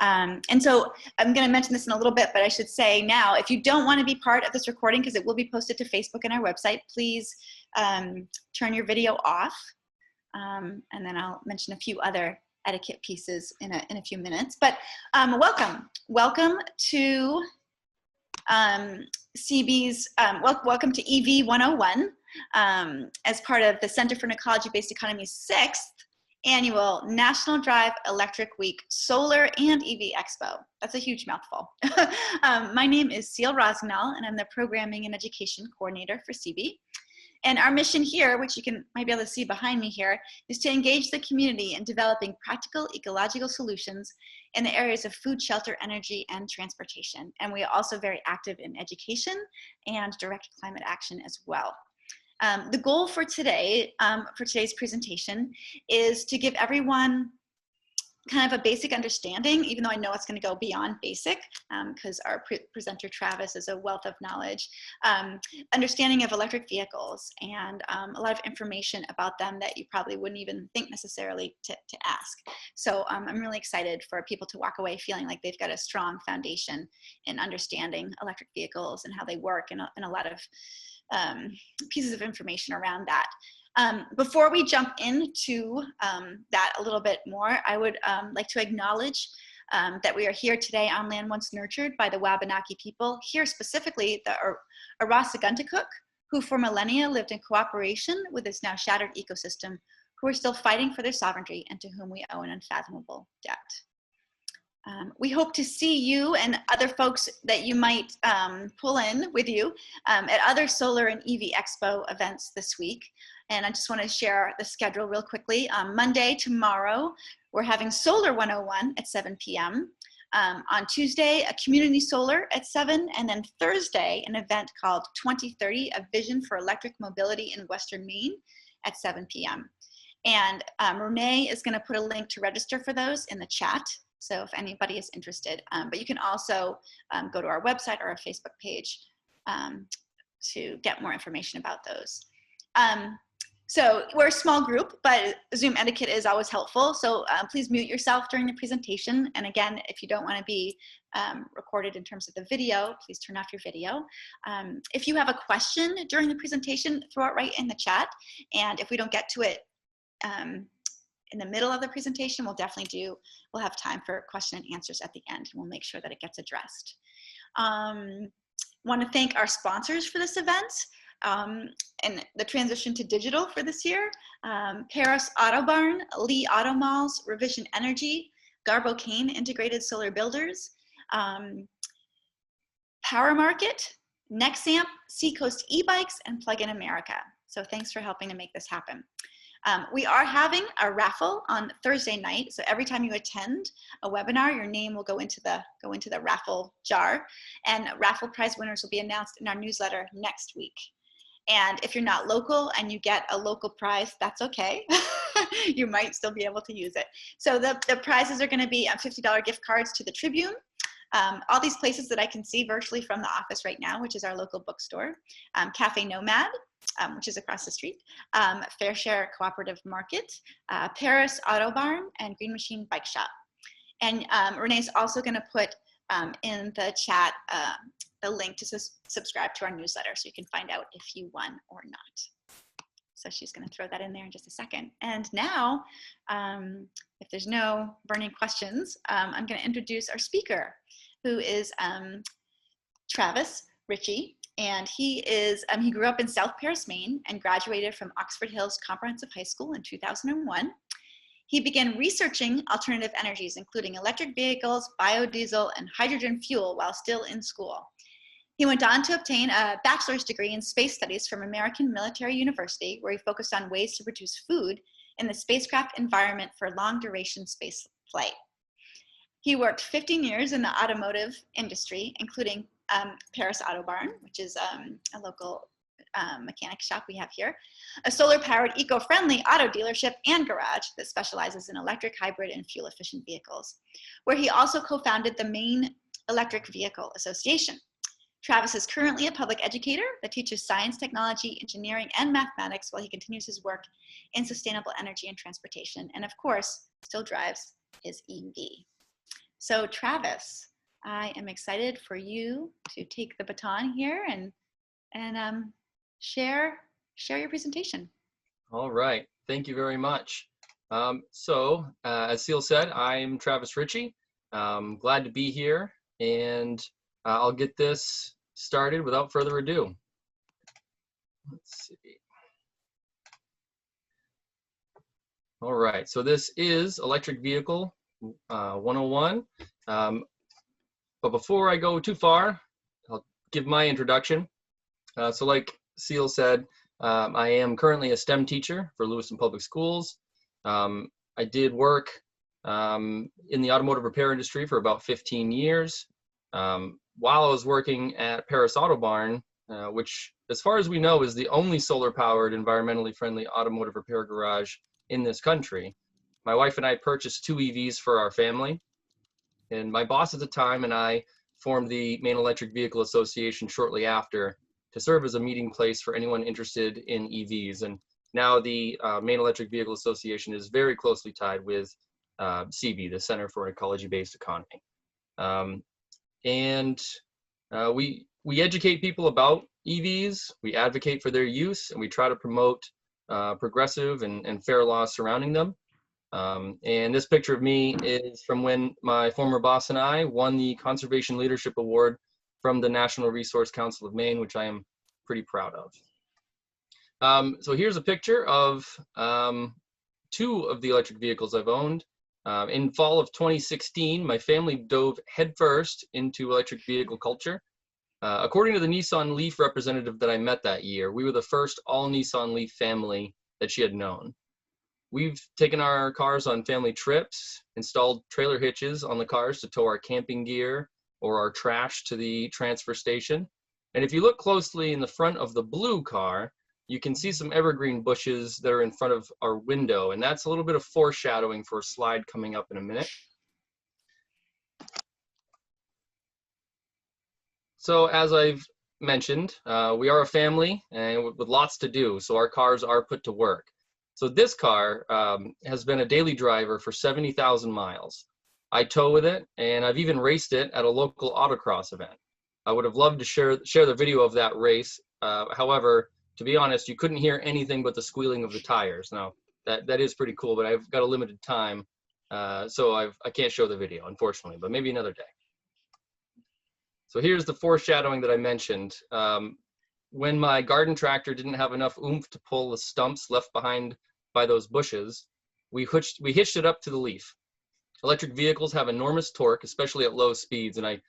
And so I'm going to mention this in a little bit, but I should say now, if you don't want to be part of this recording, because it will be posted to Facebook and our website, please turn your video off. And then I'll mention a few other etiquette pieces in a few minutes. But welcome to CB's, welcome to EV 101 as part of the Center for an Ecology-Based Economy's 6th Annual National Drive Electric Week Solar and EV Expo. That's a huge mouthful. My name is Seal Rosnell, and I'm the Programming and Education Coordinator for CB. And our mission here, which you might be able to see behind me here, is to engage the community in developing practical ecological solutions in the areas of food, shelter, energy, and transportation. And we are also very active in education and direct climate action as well. The goal for today, for today's presentation, is to give everyone kind of a basic understanding, even though I know it's going to go beyond basic, because our presenter Travis is a wealth of knowledge, understanding of electric vehicles and a lot of information about them that you probably wouldn't even think necessarily to ask. So I'm really excited for people to walk away feeling like they've got a strong foundation in understanding electric vehicles and how they work, and a lot of pieces of information around that. Before we jump into that a little bit more, I would like to acknowledge that we are here today on land once nurtured by the Wabanaki people, here specifically the Arasaguntikuk, who for millennia lived in cooperation with this now shattered ecosystem, who are still fighting for their sovereignty and to whom we owe an unfathomable debt. We hope to see you and other folks that you might pull in with you at other solar and EV Expo events this week. And I just want to share the schedule real quickly. Monday, tomorrow, we're having Solar 101 at 7 p.m. On Tuesday, a community solar at 7, and then Thursday, an event called 2030, a vision for electric mobility in Western Maine at 7 p.m. And Renee is going to put a link to register for those in the chat. So if anybody is interested, but you can also go to our website or our Facebook page to get more information about those. So we're a small group, but Zoom etiquette is always helpful. So please mute yourself during the presentation. And again, if you don't want to be recorded in terms of the video, please turn off your video. If you have a question during the presentation, throw it right in the chat. And if we don't get to it in the middle of the presentation, we'll have time for question and answers at the end, and we'll make sure that it gets addressed. Want to thank our sponsors for this event and the transition to digital for this year. PRIUS Auto Barn, Lee Auto Malls, Revision Energy, Garbo Kane Integrated Solar Builders, Power Market, Nexamp, Seacoast E-Bikes, and Plug-in America. So thanks for helping to make this happen. We are having a raffle on Thursday night. So every time you attend a webinar, your name will go into the raffle jar, and raffle prize winners will be announced in our newsletter next week. And if you're not local and you get a local prize, that's okay. You might still be able to use it. So the prizes are going to be $50 gift cards to the Tribune. All these places that I can see virtually from the office right now, which is our local bookstore, Cafe Nomad, which is across the street, Fair Share Cooperative Market, Paris Auto Barn, and Green Machine Bike Shop. And Renee's also going to put in the chat the link to subscribe to our newsletter, so you can find out if you won or not. So she's going to throw that in there in just a second. And now, if there's no burning questions, I'm going to introduce our speaker, who is Travis Ritchie. And he grew up in South Paris, Maine, and graduated from Oxford Hills Comprehensive High School in 2001. He began researching alternative energies, including electric vehicles, biodiesel, and hydrogen fuel while still in school. He went on to obtain a bachelor's degree in space studies from American Military University, where he focused on ways to produce food in the spacecraft environment for long-duration space flight. He worked 15 years in the automotive industry, including Paris Auto Barn, which is a local mechanic shop we have here, a solar-powered, eco-friendly auto dealership and garage that specializes in electric, hybrid, and fuel-efficient vehicles, where he also co-founded the Maine Electric Vehicle Association. Travis is currently a public educator that teaches science, technology, engineering, and mathematics while he continues his work in sustainable energy and transportation, and of course, still drives his EV. So Travis, I am excited for you to take the baton here and share your presentation. All right, thank you very much. As Seal said, I'm Travis Ritchie. Glad to be here, and I'll get this started without further ado. Let's see. All right, so this is Electric Vehicle 101. But before I go too far, I'll give my introduction. So like Seal said, I am currently a STEM teacher for Lewiston Public Schools. I did work in the automotive repair industry for about 15 years. While I was working at PRIUS Auto Barn, which as far as we know is the only solar powered, environmentally friendly automotive repair garage in this country, my wife and I purchased 2 EVs for our family. And my boss at the time and I formed the Maine Electric Vehicle Association shortly after to serve as a meeting place for anyone interested in EVs. And now the Maine Electric Vehicle Association is very closely tied with CB, the Center for an Ecology-Based Economy. We educate people about EVs, we advocate for their use, and we try to promote progressive and fair laws surrounding them. And this picture of me is from when my former boss and I won the Conservation Leadership Award from the National Resource Council of Maine, which I am pretty proud of. So here's a picture of 2 of the electric vehicles I've owned. In fall of 2016, my family dove headfirst into electric vehicle culture. According to the Nissan Leaf representative that I met that year, we were the first all Nissan Leaf family that she had known. We've taken our cars on family trips, installed trailer hitches on the cars to tow our camping gear or our trash to the transfer station. And if you look closely in the front of the blue car, you can see some evergreen bushes that are in front of our window, and that's a little bit of foreshadowing for a slide coming up in a minute. So as I've mentioned, we are a family and with lots to do, so our cars are put to work. So this car has been a daily driver for 70,000 miles. I tow with it, and I've even raced it at a local autocross event. I would have loved to share the video of that race. However, to be honest, you couldn't hear anything but the squealing of the tires. Now, that is pretty cool, but I've got a limited time, so I can't show the video, unfortunately, but maybe another day. So here's the foreshadowing that I mentioned. When my garden tractor didn't have enough oomph to pull the stumps left behind by those bushes, we hitched it up to the Leaf. Electric vehicles have enormous torque, especially at low speeds, and I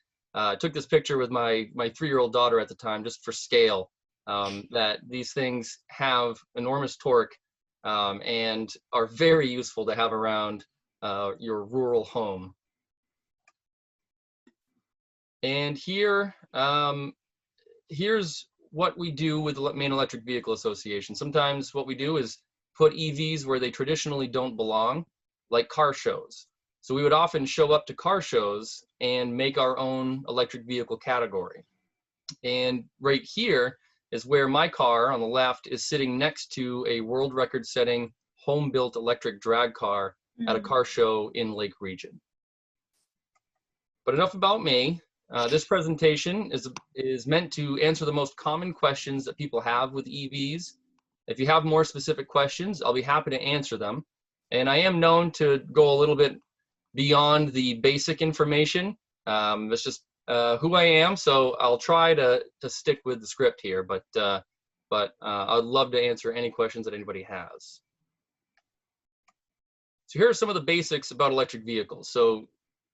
took this picture with my 3-year-old daughter at the time just for scale, that these things have enormous torque and are very useful to have around your rural home. And here's what we do with the Maine Electric Vehicle Association. Sometimes what we do is put EVs where they traditionally don't belong, like car shows. So we would often show up to car shows and make our own electric vehicle category. And right here is where my car on the left is sitting next to a world record setting home-built electric drag car at a car show in Lake Region. But enough about me. This presentation is meant to answer the most common questions that people have with EVs. If you have more specific questions, I'll be happy to answer them. And I am known to go a little bit beyond the basic information. That's just who I am, so I'll try to stick with the script here, but I'd love to answer any questions that anybody has. So here are some of the basics about electric vehicles. So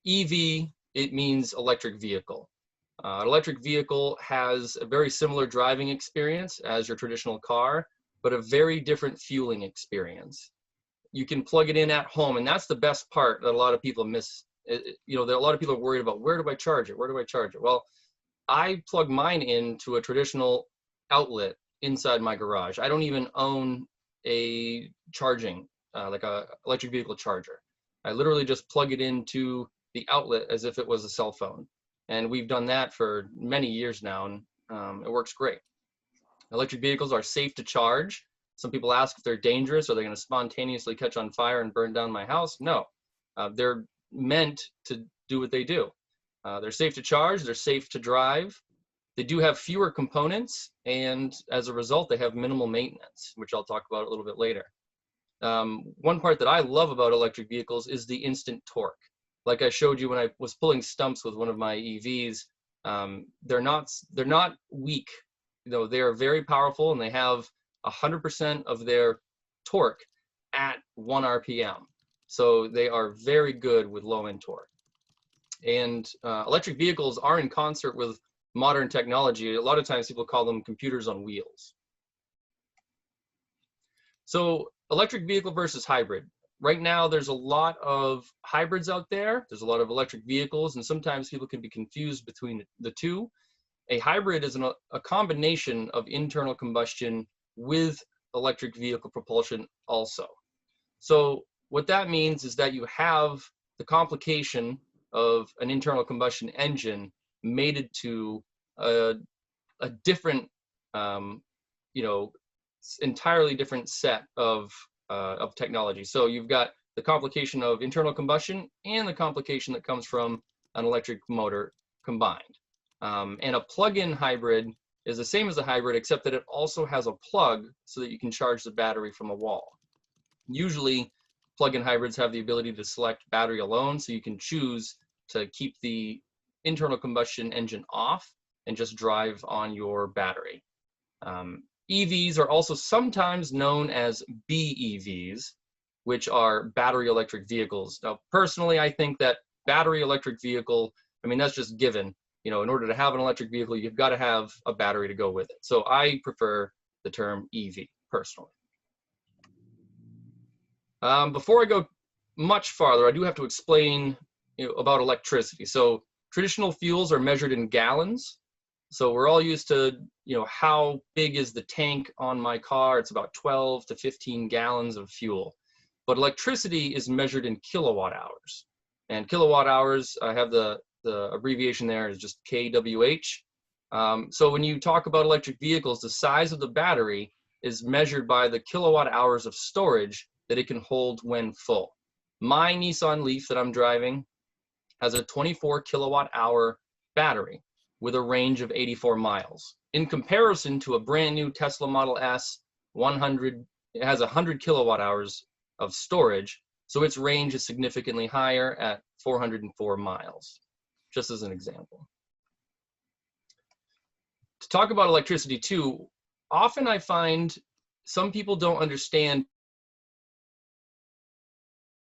EV, it means electric vehicle. An electric vehicle has a very similar driving experience as your traditional car, but a very different fueling experience. You can plug it in at home, and that's the best part that a lot of people miss. You know, a lot of people are worried about, where do I charge it? Where do I charge it? Well, I plug mine into a traditional outlet inside my garage. I don't even own a charging, like a electric vehicle charger. I literally just plug it into the outlet as if it was a cell phone. And we've done that for many years now, and it works great. Electric vehicles are safe to charge. Some people ask if they're dangerous. Are they going to spontaneously catch on fire and burn down my house? No. They're meant to do what they do. They're safe to charge, they're safe to drive. They do have fewer components, and as a result, they have minimal maintenance, which I'll talk about a little bit later. One part that I love about electric vehicles is the instant torque. Like I showed you when I was pulling stumps with one of my EVs, they're not weak. You know, they are very powerful, and they have 100% of their torque at 1 RPM. So they are very good with low end torque. And electric vehicles are in concert with modern technology. A lot of times people call them computers on wheels. So electric vehicle versus hybrid. Right now, there's a lot of hybrids out there. There's a lot of electric vehicles, and sometimes people can be confused between the two. A hybrid is a combination of internal combustion with electric vehicle propulsion also. So what that means is that you have the complication of an internal combustion engine mated to a different, you know, entirely different set of technology. So you've got the complication of internal combustion and the complication that comes from an electric motor combined. And a plug-in hybrid is the same as a hybrid, except that it also has a plug so that you can charge the battery from a wall. Usually, plug-in hybrids have the ability to select battery alone, so you can choose to keep the internal combustion engine off and just drive on your battery. EVs are also sometimes known as BEVs, which are battery electric vehicles. Now, personally, I think that battery electric vehicle, I mean, that's just given. You know, in order to have an electric vehicle, you've got to have a battery to go with it. So I prefer the term EV, personally. Before I go much farther, I do have to explain, you know, about electricity. So traditional fuels are measured in gallons. So we're all used to, you know, how big is the tank on my car? It's about 12 to 15 gallons of fuel. But electricity is measured in kilowatt hours. And kilowatt hours, I have the abbreviation there is just kWh. So when you talk about electric vehicles, the size of the battery is measured by the kilowatt hours of storage that it can hold when full. My Nissan Leaf that I'm driving has a 24 kilowatt hour battery with a range of 84 miles. In comparison to a brand new Tesla Model S 100, it has 100 kilowatt hours of storage, so its range is significantly higher at 404 miles, just as an example. To talk about electricity too, often I find some people don't understand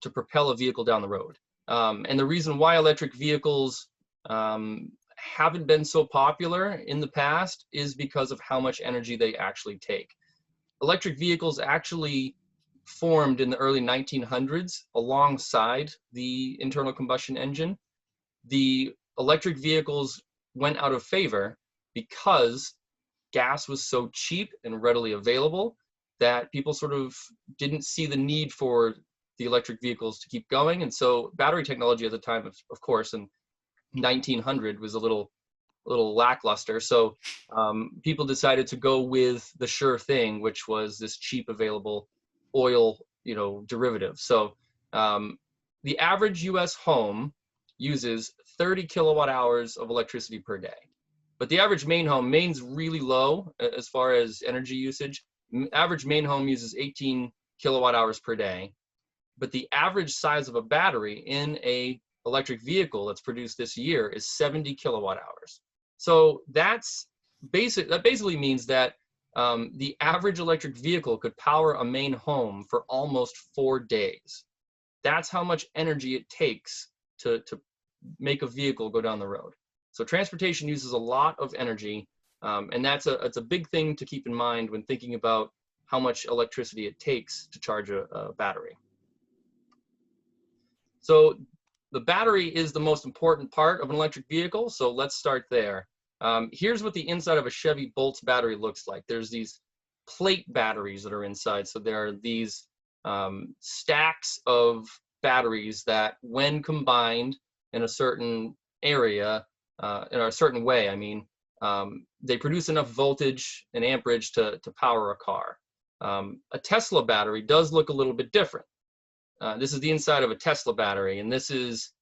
to propel a vehicle down the road. And the reason why electric vehicles haven't been so popular in the past is because of how much energy they actually take. Electric vehicles actually formed in the early 1900s alongside the internal combustion engine. The electric vehicles went out of favor because gas was so cheap and readily available that people sort of didn't see the need for the electric vehicles to keep going. And so battery technology at the time, of course, in 1900 was a little lackluster. So people decided to go with the sure thing, which was this cheap available oil, you know, derivative. So the average US home uses 30 kilowatt hours of electricity per day. But the average main home, main's really low as far as energy usage. Average main home uses 18 kilowatt hours per day. But the average size of a battery in a electric vehicle that's produced this year is 70 kilowatt hours. So that basically means that the average electric vehicle could power a main home for almost 4 days. That's how much energy it takes to make a vehicle go down the road. So transportation uses a lot of energy, and it's a big thing to keep in mind when thinking about how much electricity it takes to charge a battery. So the battery is the most important part of an electric vehicle, so let's start there. Here's what the inside of a Chevy Bolt's battery looks like. There's these plate batteries that are inside. So there are these stacks of batteries that, when combined in a certain area, in a certain way, I mean, they produce enough voltage and amperage to power a car. A Tesla battery does look a little bit different. This is the inside of a Tesla battery, and this is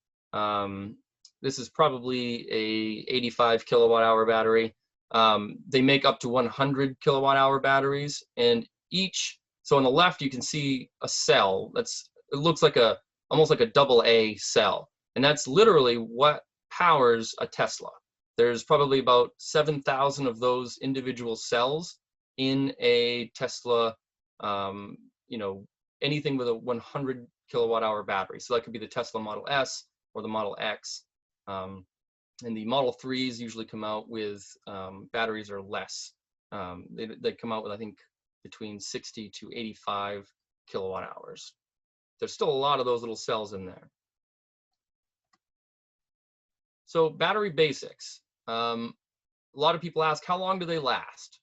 This is probably a 85 kilowatt hour battery. They make up to 100 kilowatt hour batteries, and so on the left you can see a cell it looks like almost like a double A cell, and that's literally what powers a Tesla. There's probably about 7,000 of those individual cells in a Tesla, anything with a 100 kilowatt hour battery. So that could be the Tesla Model S or the Model X. And the Model 3s usually come out with batteries or less. They come out with, I think, between 60 to 85 kilowatt hours. There's still a lot of those little cells in there. So battery basics. A lot of people ask, how long do they last?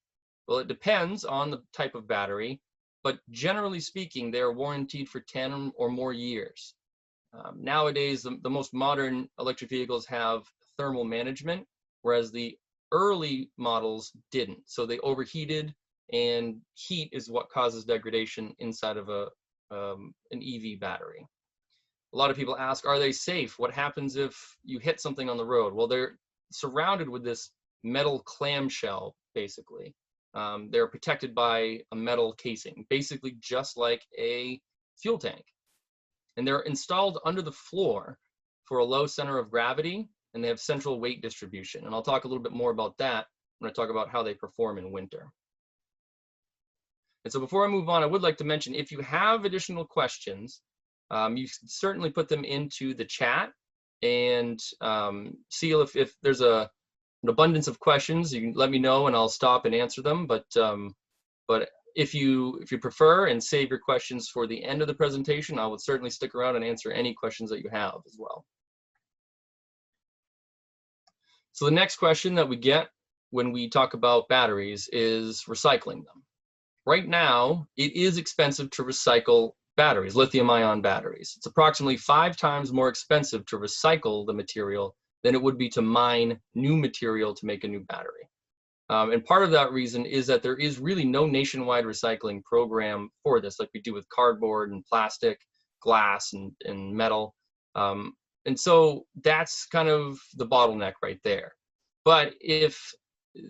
Well, it depends on the type of battery, but generally speaking, they are warranted for 10 or more years. Nowadays, the most modern electric vehicles have thermal management, whereas the early models didn't. So they overheated, and heat is what causes degradation inside of an EV battery. A lot of people ask, are they safe? What happens if you hit something on the road? Well, they're surrounded with this metal clamshell, basically. They're protected by a metal casing, basically just like a fuel tank. And they're installed under the floor for a low center of gravity, and they have central weight distribution. And I'll talk a little bit more about that when I talk about how they perform in winter. And so before I move on, I would like to mention, if you have additional questions, you can certainly put them into the chat, and see if there's an abundance of questions, you can let me know and I'll stop and answer them. But if you prefer and save your questions for the end of the presentation, I would certainly stick around and answer any questions that you have as well. So the next question that we get when we talk about batteries is recycling them. Right now, it is expensive to recycle batteries, lithium-ion batteries. It's approximately 5 times more expensive to recycle the material than it would be to mine new material to make a new battery. And part of that reason is that there is really no nationwide recycling program for this, like we do with cardboard and plastic, glass and metal. And so that's kind of the bottleneck right there. But if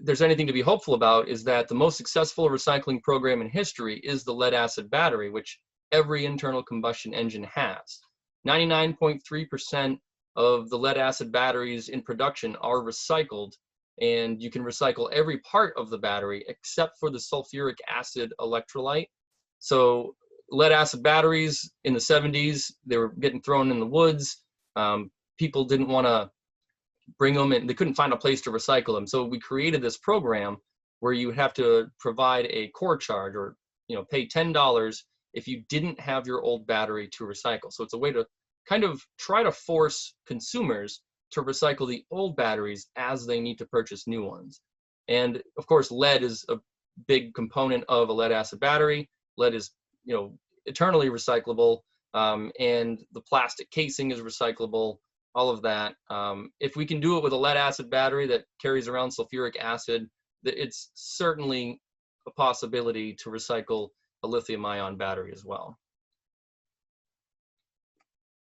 there's anything to be hopeful about, is that the most successful recycling program in history is the lead acid battery, which every internal combustion engine has. 99.3% of the lead acid batteries in production are recycled, and you can recycle every part of the battery except for the sulfuric acid electrolyte. So lead acid batteries in the 70s, they were getting thrown in the woods. People didn't want to bring them in, they couldn't find a place to recycle them. So we created this program where you have to provide a core charge, or pay $10 if you didn't have your old battery to recycle. So it's a way to kind of try to force consumers to recycle the old batteries as they need to purchase new ones. And of course, lead is a big component of a lead acid battery. Lead is, eternally recyclable, and the plastic casing is recyclable, all of that. If we can do it with a lead acid battery that carries around sulfuric acid, it's certainly a possibility to recycle a lithium-ion battery as well.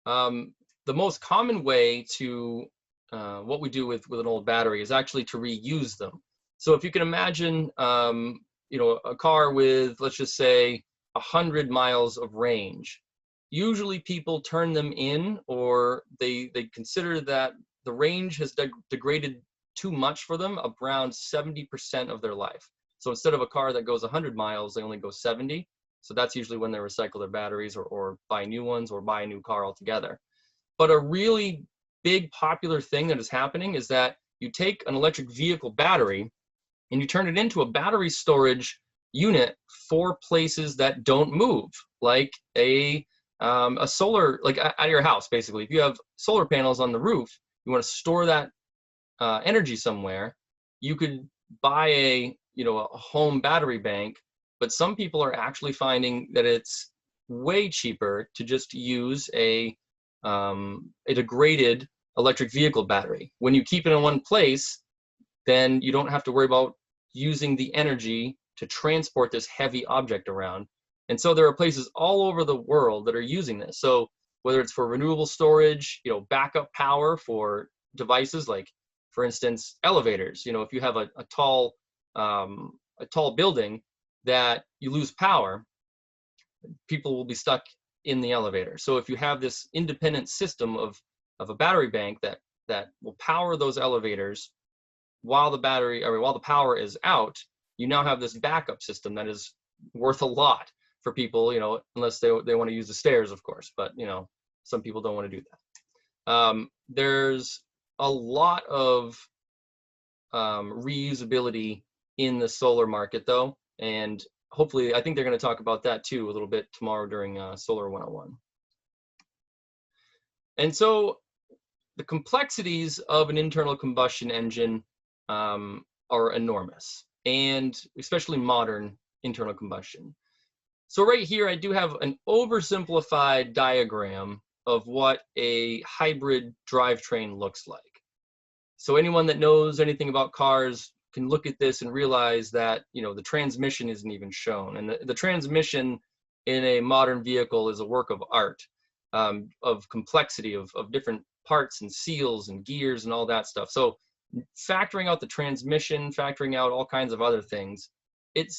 The most common way to what we do with an old battery is actually to reuse them. So if you can imagine, a car with, let's just say, 100 miles of range, usually people turn them in, or they consider that the range has degraded too much for them, around 70% of their life. So instead of a car that goes 100 miles, they only go 70. So that's usually when they recycle their batteries, or buy new ones, or buy a new car altogether. But a really big popular thing that is happening is that you take an electric vehicle battery and you turn it into a battery storage unit for places that don't move, like a solar, like at your house, basically. If you have solar panels on the roof, you want to store that energy somewhere, you could buy a home battery bank. But some people are actually finding that it's way cheaper to just use a degraded electric vehicle battery. When you keep it in one place, then you don't have to worry about using the energy to transport this heavy object around. And so there are places all over the world that are using this. So whether it's for renewable storage, backup power for devices like, for instance, elevators. If you have a tall building that you lose power, people will be stuck in the elevator. So if you have this independent system of a battery bank that will power those elevators while the power is out, you now have this backup system that is worth a lot for people, unless they want to use the stairs, of course, but some people don't want to do that. There's a lot of reusability in the solar market though, and hopefully, I think they're going to talk about that too a little bit tomorrow during Solar 101. And so the complexities of an internal combustion engine are enormous, and especially modern internal combustion. So right here, I do have an oversimplified diagram of what a hybrid drivetrain looks like. So anyone that knows anything about cars can look at this and realize that the transmission isn't even shown, and the transmission in a modern vehicle is a work of art, of complexity, of different parts and seals and gears and all that stuff. So factoring out the transmission, factoring out all kinds of other things,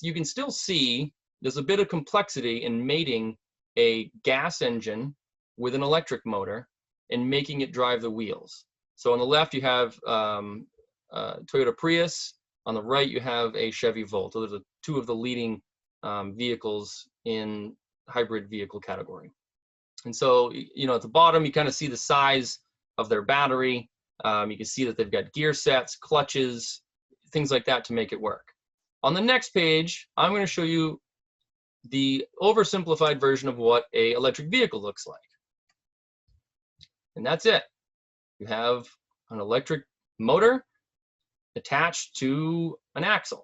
you can still see there's a bit of complexity in mating a gas engine with an electric motor and making it drive the wheels. So on the left you have Toyota Prius. On the right, you have a Chevy Volt. Those are two of the leading vehicles in hybrid vehicle category. And so, at the bottom, you kind of see the size of their battery. You can see that they've got gear sets, clutches, things like that to make it work. On the next page, I'm going to show you the oversimplified version of what an electric vehicle looks like. And that's it. You have an electric motor attached to an axle.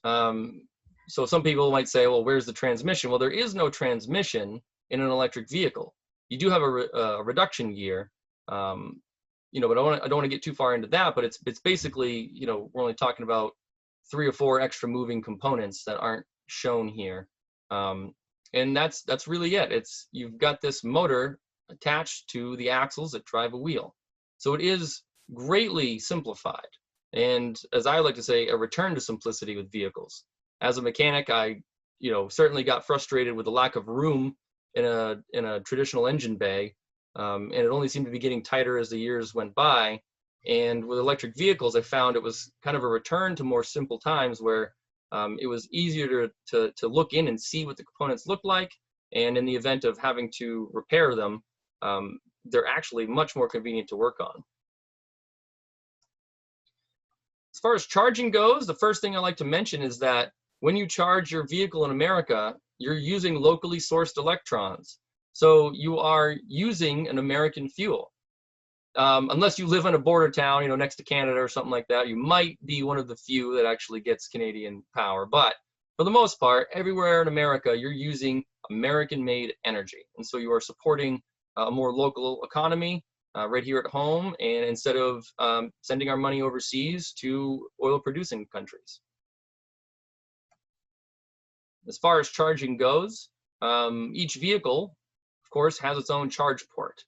So some people might say, well, where's the transmission? Well, there is no transmission in an electric vehicle. You do have a reduction gear, but I don't want to get too far into that, but it's basically, we're only talking about 3 or 4 extra moving components that aren't shown here. And that's really it. You've got this motor attached to the axles that drive a wheel. So it is greatly simplified. And as I like to say, a return to simplicity with vehicles. As a mechanic, I certainly got frustrated with the lack of room in a traditional engine bay, and it only seemed to be getting tighter as the years went by. And with electric vehicles, I found it was kind of a return to more simple times where it was easier to look in and see what the components look like, and in the event of having to repair them, they're actually much more convenient to work on. As far as charging goes, the first thing I like to mention is that when you charge your vehicle in America, you're using locally sourced electrons. So you are using an American fuel. Unless you live in a border town, next to Canada or something like that, you might be one of the few that actually gets Canadian power. But for the most part, everywhere in America, you're using American-made energy. And so you are supporting a more local economy right here at home, and instead of sending our money overseas to oil-producing countries. As far as charging goes, each vehicle, of course, has its own charge port.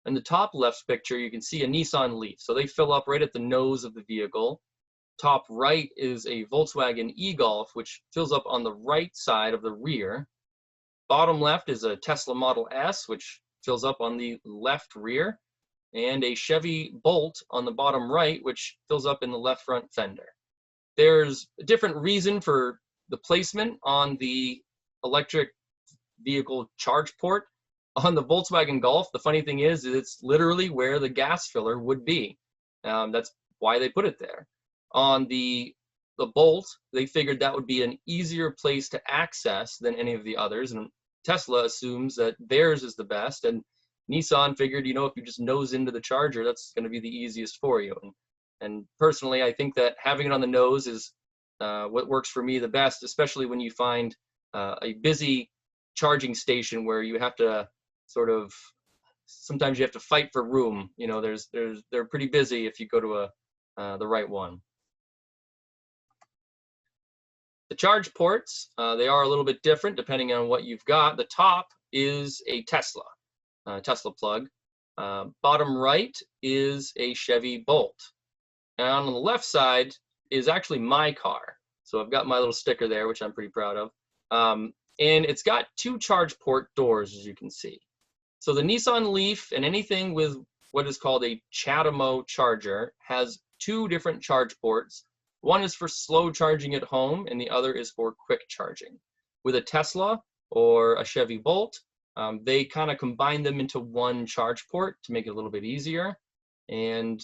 In the top left picture, you can see a Nissan Leaf. So they fill up right at the nose of the vehicle. Top right is a Volkswagen e-Golf, which fills up on the right side of the rear. Bottom left is a Tesla Model S, which fills up on the left rear, and a Chevy Bolt on the bottom right, which fills up in the left front fender. There's a different reason for the placement on the electric vehicle charge port. On the Volkswagen Golf, the funny thing is it's literally where the gas filler would be. That's why they put it there. On the Bolt, they figured that would be an easier place to access than any of the others, and Tesla assumes that theirs is the best, and Nissan figured, if you just nose into the charger, that's going to be the easiest for you. And personally, I think that having it on the nose is what works for me the best, especially when you find a busy charging station where you have to sometimes you have to fight for room. They're pretty busy if you go to the right one. The charge ports, they are a little bit different depending on what you've got. The top is a Tesla. Tesla plug. Bottom right is a Chevy Bolt. And on the left side is actually my car. So I've got my little sticker there, which I'm pretty proud of. And it's got 2 charge port doors, as you can see. So the Nissan Leaf and anything with what is called a CHAdeMO charger has 2 different charge ports. One is for slow charging at home, and the other is for quick charging. With a Tesla or a Chevy Bolt, they kind of combine them into one charge port to make it a little bit easier. And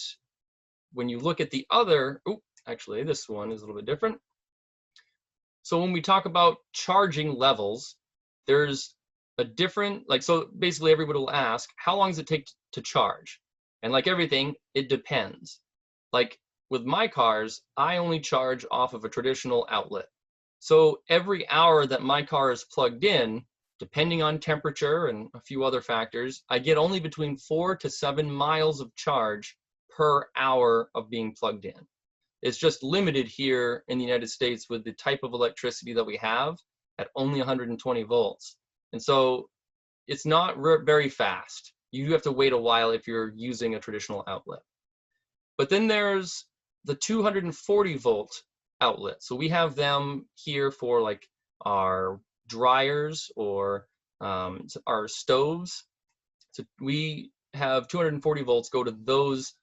when you look at the other, actually this one is a little bit different. So when we talk about charging levels, there's a different, so basically everybody will ask, how long does it take to charge? And like everything, it depends. Like with my cars, I only charge off of a traditional outlet. So every hour that my car is plugged in, depending on temperature and a few other factors, I get only between 4 to 7 miles of charge per hour of being plugged in. It's just limited here in the United States with the type of electricity that we have at only 120 volts. And so it's not very fast. You have to wait a while if you're using a traditional outlet. But then there's the 240 volt outlet. So we have them here for like our dryers or our stoves. So we have 240 volts go to those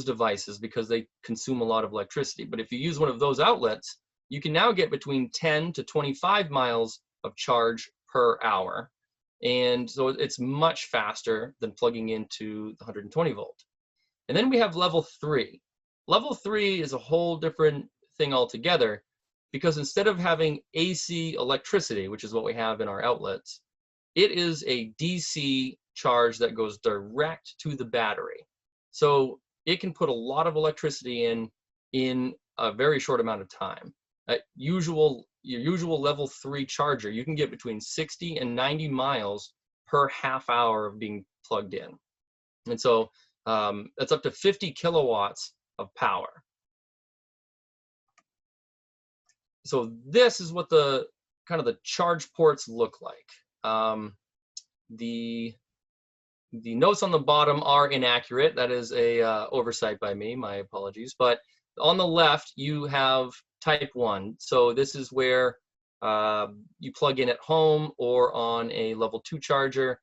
devices because they consume a lot of electricity. But if you use one of those outlets, you can now get between 10 to 25 miles of charge per hour. And so it's much faster than plugging into the 120 volt. And then we have level 3. Level 3 is a whole different thing altogether, because instead of having AC electricity, which is what we have in our outlets, it is a DC charge that goes direct to the battery. So it can put a lot of electricity in a very short amount of time. Your usual level 3 charger, you can get between 60 and 90 miles per half hour of being plugged in. And so that's up to 50 kilowatts of power. So this is what the kind of the charge ports look like. The notes on the bottom are inaccurate. That is a oversight by me, my apologies. But on the left, you have type 1. So this is where you plug in at home or on a level 2 charger.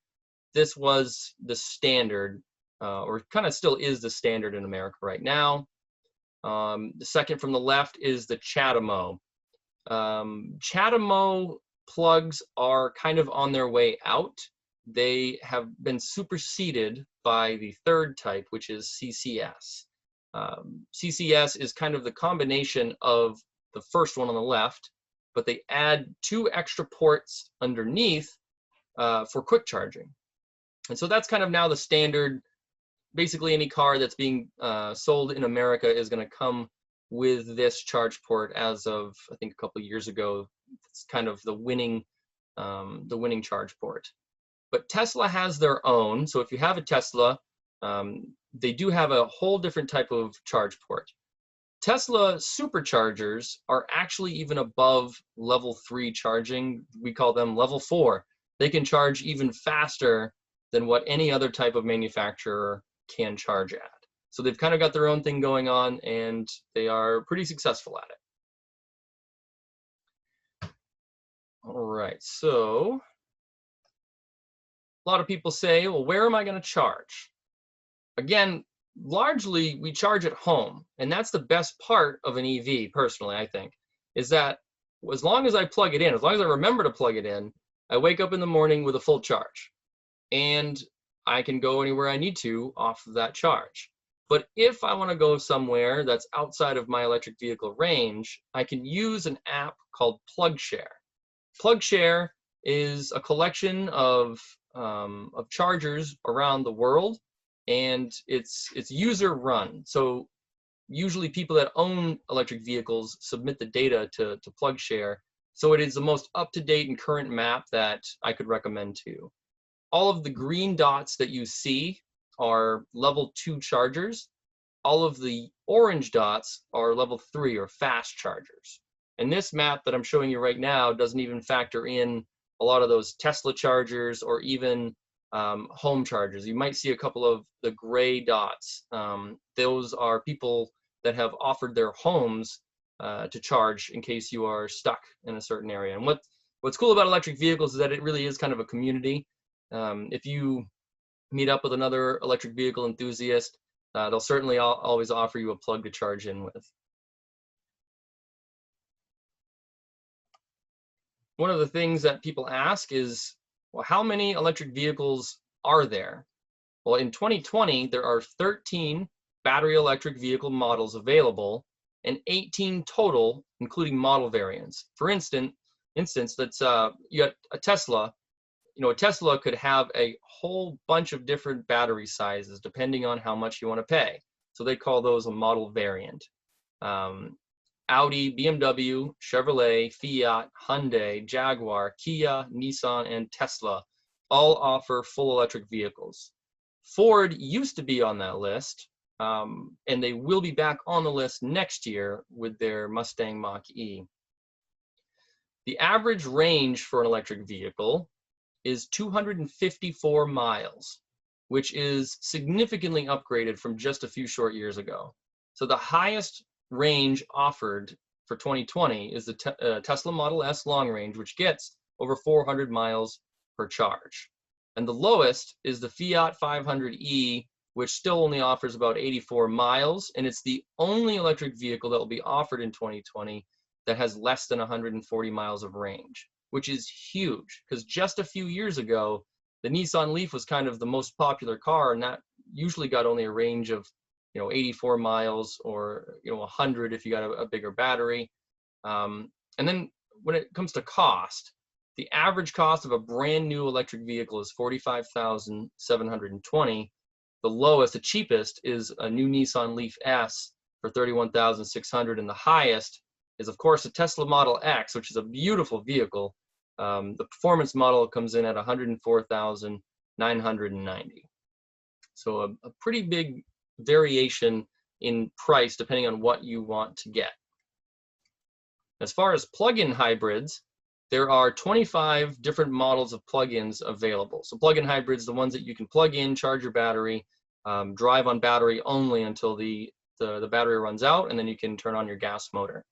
This was the standard, or kind of still is the standard in America right now. The second from the left is the CHAdeMO. CHAdeMO plugs are kind of on their way out. They have been superseded by the third type, which is CCS. CCS is kind of the combination of the first one on the left, but they add 2 extra ports underneath for quick charging. And so that's kind of now the standard. Basically, any car that's being sold in America is going to come with this charge port as of, I think, a couple of years ago. It's kind of the winning charge port. But Tesla has their own. So if you have a Tesla, they do have a whole different type of charge port. Tesla superchargers are actually even above level 3 charging. We call them level 4. They can charge even faster than what any other type of manufacturer can charge at. So they've kind of got their own thing going on, and they are pretty successful at it. All right, so a lot of people say, well, where am I going to charge? Again, largely we charge at home, and that's the best part of an EV, personally, I think, is that as long as I plug it in, as long as I remember to plug it in, I wake up in the morning with a full charge, and I can go anywhere I need to off of that charge. But if I want to go somewhere that's outside of my electric vehicle range, I can use an app called PlugShare. PlugShare is a collection of chargers around the world, and it's user run. So usually people that own electric vehicles submit the data to PlugShare. So it is the most up-to-date and current map that I could recommend to you. All of the green dots that you see are level 2 chargers. All of the orange dots are level 3 or fast chargers. And this map that I'm showing you right now doesn't even factor in a lot of those Tesla chargers or even home chargers. You might see a couple of the gray dots. Those are people that have offered their homes to charge in case you are stuck in a certain area. And what's cool about electric vehicles is that it really is kind of a community. If you meet up with another electric vehicle enthusiast, they'll certainly always offer you a plug to charge in with. One of the things that people ask is, well, how many electric vehicles are there? Well, in 2020, there are 13 battery electric vehicle models available and 18 total, including model variants. For instance, that's you got a Tesla. You know, a Tesla could have a whole bunch of different battery sizes depending on how much you want to pay. So they call those a model variant. Audi, BMW, Chevrolet, Fiat, Hyundai, Jaguar, Kia, Nissan, and Tesla all offer full electric vehicles. Ford used to be on that list, and they will be back on the list next year with their Mustang Mach-E. The average range for an electric vehicle is 254 miles, which is significantly upgraded from just a few short years ago. So the highest range offered for 2020 is the Tesla Model S long range, which gets over 400 miles per charge. And the lowest is the Fiat 500e, which still only offers about 84 miles. And it's the only electric vehicle that will be offered in 2020 that has less than 140 miles of range, which is huge, because just a few years ago, the Nissan Leaf was kind of the most popular car, and that usually got only a range of 84 miles or 100 if you got a bigger battery. And then when it comes to cost, the average cost of a brand new electric vehicle is $45,720. The lowest, the cheapest, is a new Nissan Leaf S for $31,600, and the highest is, of course, a Tesla Model X, which is a beautiful vehicle. The performance model comes in at $104,990. So a pretty big variation in price depending on what you want to get. As far as plug-in hybrids, there are 25 different models of plug-ins available. So plug-in hybrids, the ones that you can plug in, charge your battery, drive on battery only until the battery runs out, and then you can turn on your gas motor.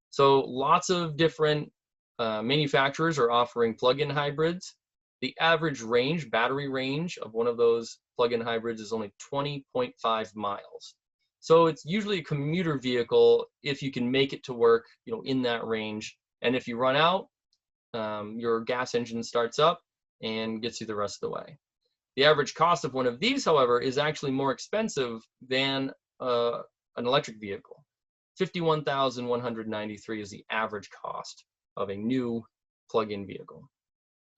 So lots of different manufacturers are offering plug-in hybrids. The average range, battery range of one of those plug-in hybrids is only 20.5 miles. So it's usually a commuter vehicle if you can make it to work, in that range. And if you run out, your gas engine starts up and gets you the rest of the way. The average cost of one of these, however, is actually more expensive than an electric vehicle. $51,193 is the average cost of a new plug-in vehicle.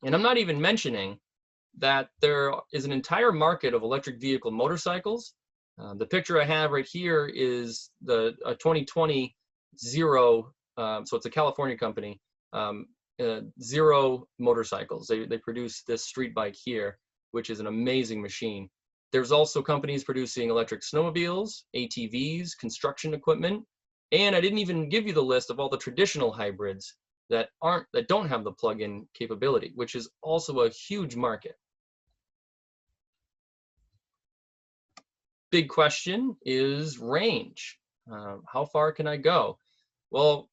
And I'm not even mentioning that there is an entire market of electric vehicle motorcycles. The picture I have right here is the 2020 Zero, so it's a California company, Zero motorcycles. They produce this street bike here, which is an amazing machine. There's also companies producing electric snowmobiles, ATVs, construction equipment, and I didn't even give you the list of all the traditional hybrids that don't have the plug-in capability, which is also a huge market. Big question is range. How far can I go? Well,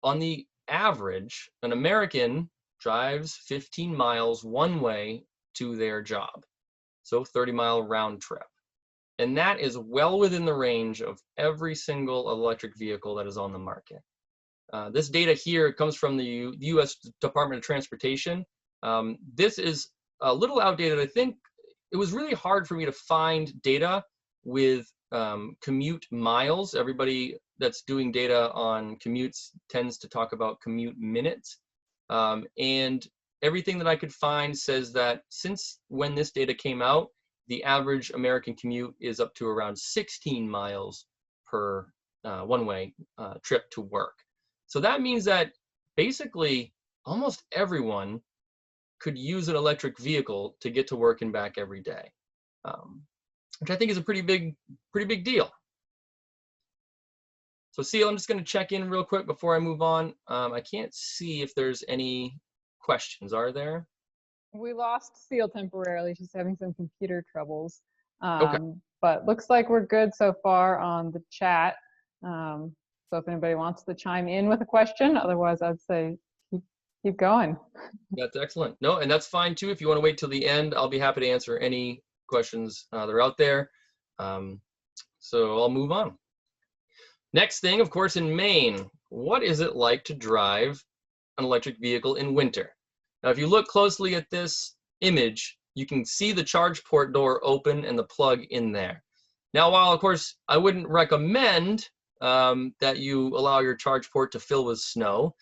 on the average, an American drives 15 miles one way to their job, so 30-mile round trip. And that is well within the range of every single electric vehicle that is on the market. This data here comes from the U.S. Department of Transportation. This is a little outdated. I think it was really hard for me to find data with commute miles. Everybody that's doing data on commutes tends to talk about commute minutes. And everything that I could find says that since when this data came out, the average American commute is up to around 16 miles per one-way trip to work. So that means that basically almost everyone could use an electric vehicle to get to work and back every day, which I think is a pretty big deal. So Seal, I'm just going to check in real quick before I move on. I can't see if there's any questions. Are there? We lost Seal temporarily. She's having some computer troubles. Okay. But looks like we're good so far on the chat. So if anybody wants to chime in with a question, otherwise I'd say keep going. That's excellent. No, and that's fine too. If you want to wait till the end, I'll be happy to answer any questions that are out there. So I'll move on. Next thing, of course, in Maine, what is it like to drive an electric vehicle in winter? Now, if you look closely at this image, you can see the charge port door open and the plug in there. Now, while of course I wouldn't recommend that you allow your charge port to fill with snow,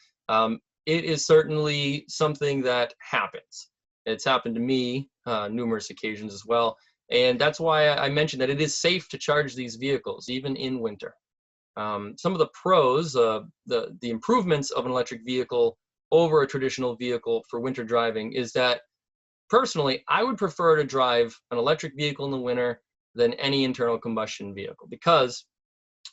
it is certainly something that happens. It's happened to me numerous occasions as well. And that's why I mentioned that it is safe to charge these vehicles, even in winter. Some of the pros, the improvements of an electric vehicle over a traditional vehicle for winter driving is that, personally, I would prefer to drive an electric vehicle in the winter than any internal combustion vehicle, because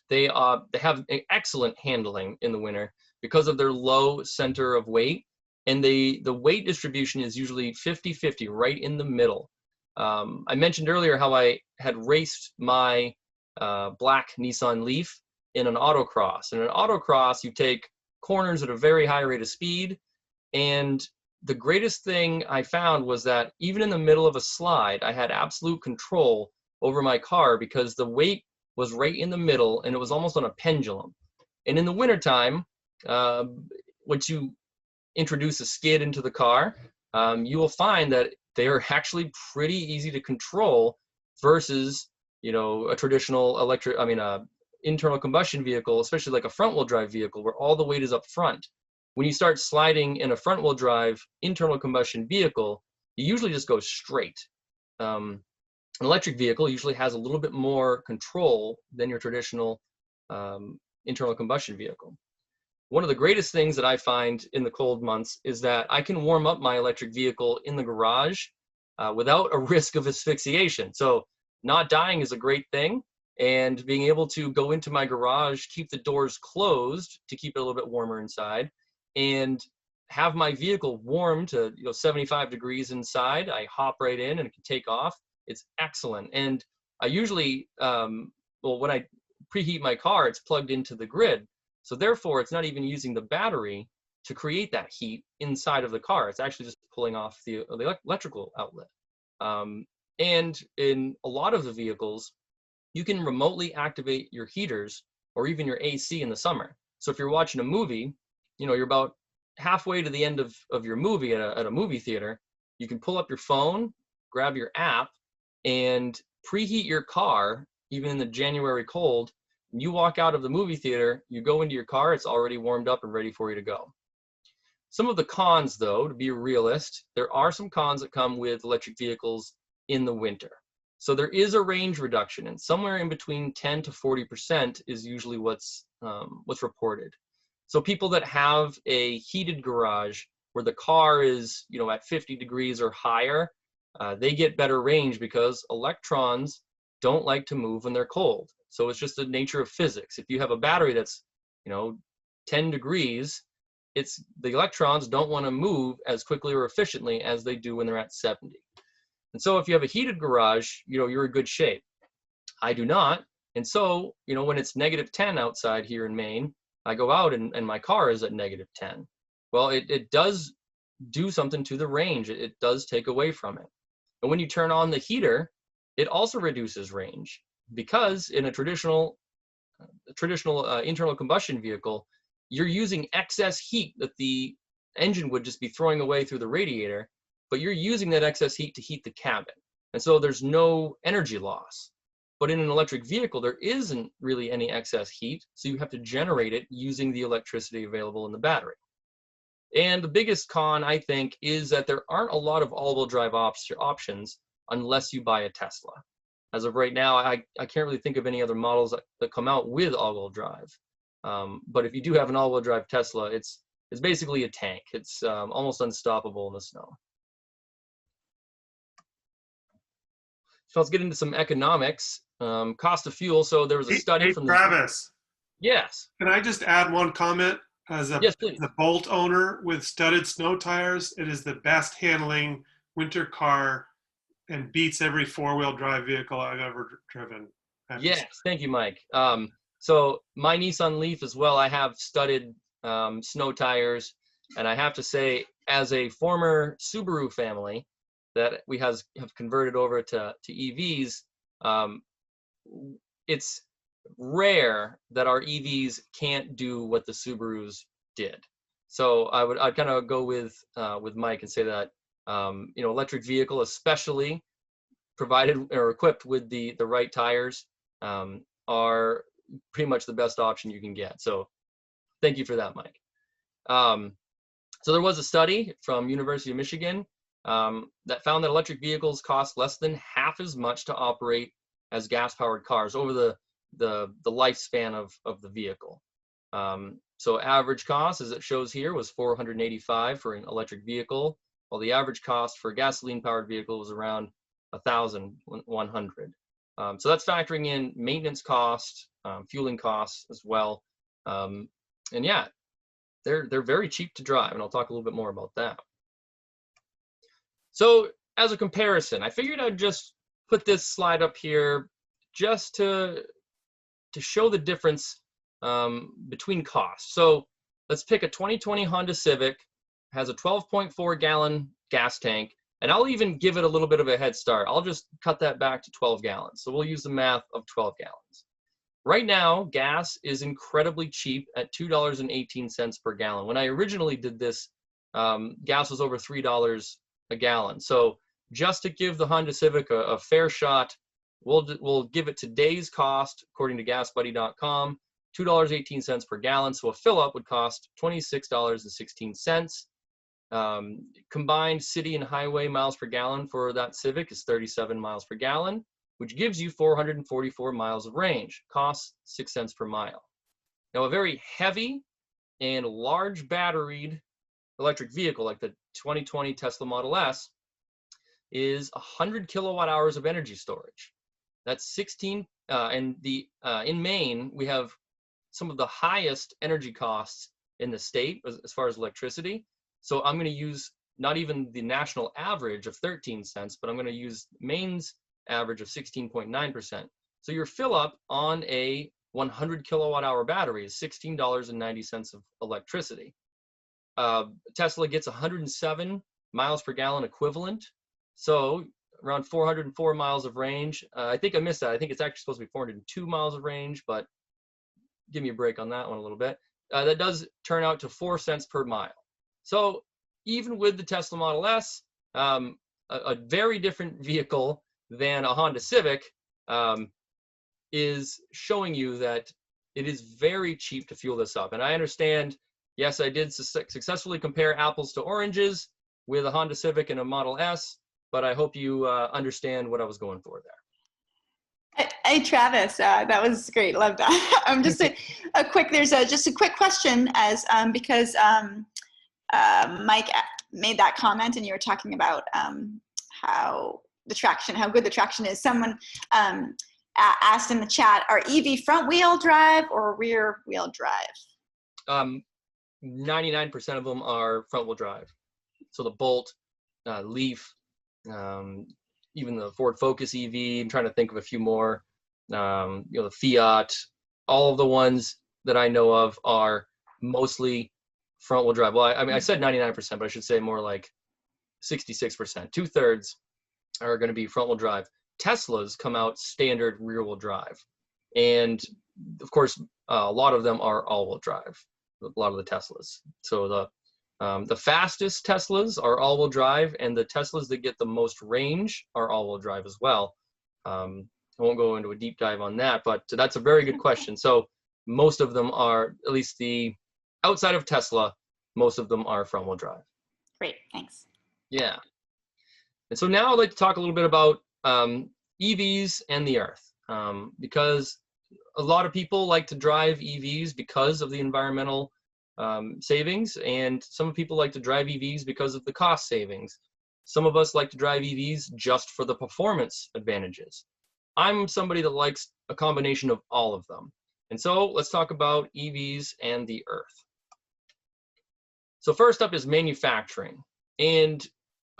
they have excellent handling in the winter because of their low center of weight, and the weight distribution is usually 50-50, right in the middle. I mentioned earlier how I had raced my black Nissan Leaf in an autocross. In an autocross, you take corners at a very high rate of speed, and the greatest thing I found was that even in the middle of a slide, I had absolute control over my car because the weight was right in the middle and it was almost on a pendulum. And in the wintertime, once you introduce a skid into the car, you will find that they are actually pretty easy to control versus, a traditional internal combustion vehicle, especially like a front-wheel drive vehicle where all the weight is up front. When you start sliding in a front-wheel drive internal combustion vehicle, you usually just go straight. An electric vehicle usually has a little bit more control than your traditional internal combustion vehicle. One of the greatest things that I find in the cold months is that I can warm up my electric vehicle in the garage without a risk of asphyxiation. So not dying is a great thing, and being able to go into my garage, keep the doors closed to keep it a little bit warmer inside, and have my vehicle warm to 75 degrees inside. I hop right in and it can take off. It's excellent. And I usually, when I preheat my car, it's plugged into the grid. So therefore, it's not even using the battery to create that heat inside of the car. It's actually just pulling off the electrical outlet. And in a lot of the vehicles, you can remotely activate your heaters or even your AC in the summer. So if you're watching a movie, you're about halfway to the end of your movie at a movie theater, you can pull up your phone, grab your app, and preheat your car, even in the January cold. You walk out of the movie theater, you go into your car, it's already warmed up and ready for you to go. Some of the cons, though, to be a realist, there are some cons that come with electric vehicles in the winter. So there is a range reduction, and somewhere in between 10 to 40% is usually what's reported. So people that have a heated garage where the car is, at 50 degrees or higher, they get better range because electrons don't like to move when they're cold. So it's just the nature of physics. If you have a battery that's, 10 degrees, the electrons don't want to move as quickly or efficiently as they do when they're at 70. And so if you have a heated garage, you're in good shape. I do not. And so, when it's -10 outside here in Maine, I go out and my car is at -10. Well, it does do something to the range. It does take away from it. And when you turn on the heater, it also reduces range, because in a traditional internal combustion vehicle, you're using excess heat that the engine would just be throwing away through the radiator, but you're using that excess heat to heat the cabin. And so there's no energy loss. But in an electric vehicle, there isn't really any excess heat, so you have to generate it using the electricity available in the battery. And the biggest con, I think, is that there aren't a lot of all-wheel drive options unless you buy a Tesla. As of right now, I can't really think of any other models that come out with all-wheel drive. But if you do have an all-wheel drive Tesla, it's basically a tank. It's almost unstoppable in the snow. So let's get into some economics. Cost of fuel. So there was a study from Travis. Yes. Can I just add one comment? As a Yes, please. Bolt owner with studded snow tires, it is the best handling winter car and beats every four-wheel drive vehicle I've ever driven. Yes, thank you, Mike. So my Nissan Leaf as well, I have studded snow tires, and I have to say, as a former Subaru family that we have converted over to EVs, it's rare that our EVs can't do what the Subarus did. So I'd kind of go with Mike and say that electric vehicle, especially provided or equipped with the right tires, are pretty much the best option you can get. So thank you for that, Mike. So there was a study from University of Michigan that found that electric vehicles cost less than half as much to operate as gas-powered cars over the lifespan of the vehicle. So average cost, as it shows here, was $485 for an electric vehicle, while the average cost for a gasoline-powered vehicle was around $1,100. So that's factoring in maintenance costs, fueling costs as well. And yeah, they're very cheap to drive, and I'll talk a little bit more about that. So as a comparison, I figured I'd just put this slide up here just to show the difference between costs. So let's pick a 2020 Honda Civic, has a 12.4 gallon gas tank, and I'll even give it a little bit of a head start. I'll just cut that back to 12 gallons. So we'll use the math of 12 gallons. Right now, gas is incredibly cheap at $2.18 per gallon. When I originally did this, gas was over $3 a gallon. So just to give the Honda Civic a fair shot, we'll give it today's cost, according to GasBuddy.com, $2.18 per gallon. So a fill-up would cost $26.16. Combined city and highway miles per gallon for that Civic is 37 miles per gallon, which gives you 444 miles of range, costs 6 cents per mile. Now, a very heavy and large batteried electric vehicle like the 2020 Tesla Model S is 100 kilowatt hours of energy storage. That's 16, and in Maine, we have some of the highest energy costs in the state as far as electricity. So I'm going to use not even the national average of 13 cents, but I'm going to use Maine's average of 16.9%. So your fill up on a 100 kilowatt hour battery is $16.90 of electricity. Tesla gets 107 miles per gallon equivalent. So around 404 miles of range. I think I missed that. I think it's actually supposed to be 402 miles of range, but give me a break on that one a little bit. That does turn out to 4 cents per mile. So even with the Tesla Model S, a very different vehicle than a Honda Civic, is showing you that it is very cheap to fuel this up. And I understand, yes, I did successfully compare apples to oranges with a Honda Civic and a Model S, but I hope you understand what I was going for there. Hey, Travis, that was great. Love that. Just a quick, just a quick question as because Mike made that comment and you were talking about how good the traction is. Someone asked in the chat, are EV front wheel drive or rear wheel drive? 99% of them are front wheel drive. So the Bolt, Leaf, even the Ford Focus EV, I'm trying to think of a few more, the Fiat, all of the ones that I know of are mostly front wheel drive. Well, I mean, I said 99%, but I should say more like 66%. 2/3 are going to be front wheel drive. Teslas come out standard rear wheel drive. And of course, a lot of them are all wheel drive, a lot of the Teslas. So the fastest Teslas are all wheel drive, and the Teslas that get the most range are all wheel drive as well. I won't go into a deep dive on that, but that's a very good question. So most of them are, at least the outside of Tesla, most of them are front wheel drive. Great, thanks. Yeah. And so now I'd like to talk a little bit about EVs and the earth, because a lot of people like to drive EVs because of the environmental savings, and some people like to drive EVs because of the cost savings. Some of us like to drive EVs just for the performance advantages. I'm somebody that likes a combination of all of them. And so let's talk about EVs and the earth. So first up is manufacturing. And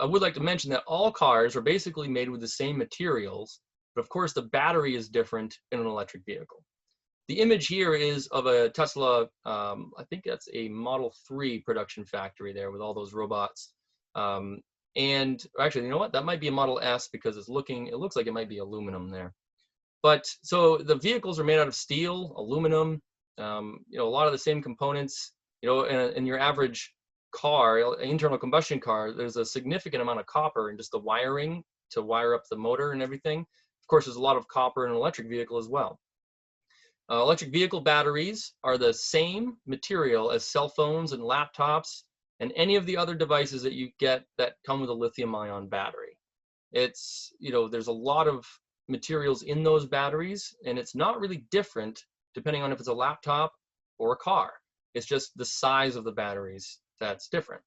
I would like to mention that all cars are basically made with the same materials, but of course the battery is different in an electric vehicle. The image here is of a Tesla, I think that's a Model 3 production factory there with all those robots. And actually, you know what? That might be a Model S because it looks like it might be aluminum there. But so the vehicles are made out of steel, aluminum, you know, a lot of the same components. You know, in your average car, internal combustion car, there's a significant amount of copper in just the wiring to wire up the motor and everything. Of course, there's a lot of copper in an electric vehicle as well. Electric vehicle batteries are the same material as cell phones and laptops and any of the other devices that you get that come with a lithium-ion battery. It's, you know, there's a lot of materials in those batteries, and it's not really different depending on if it's a laptop or a car. It's just the size of the batteries that's different.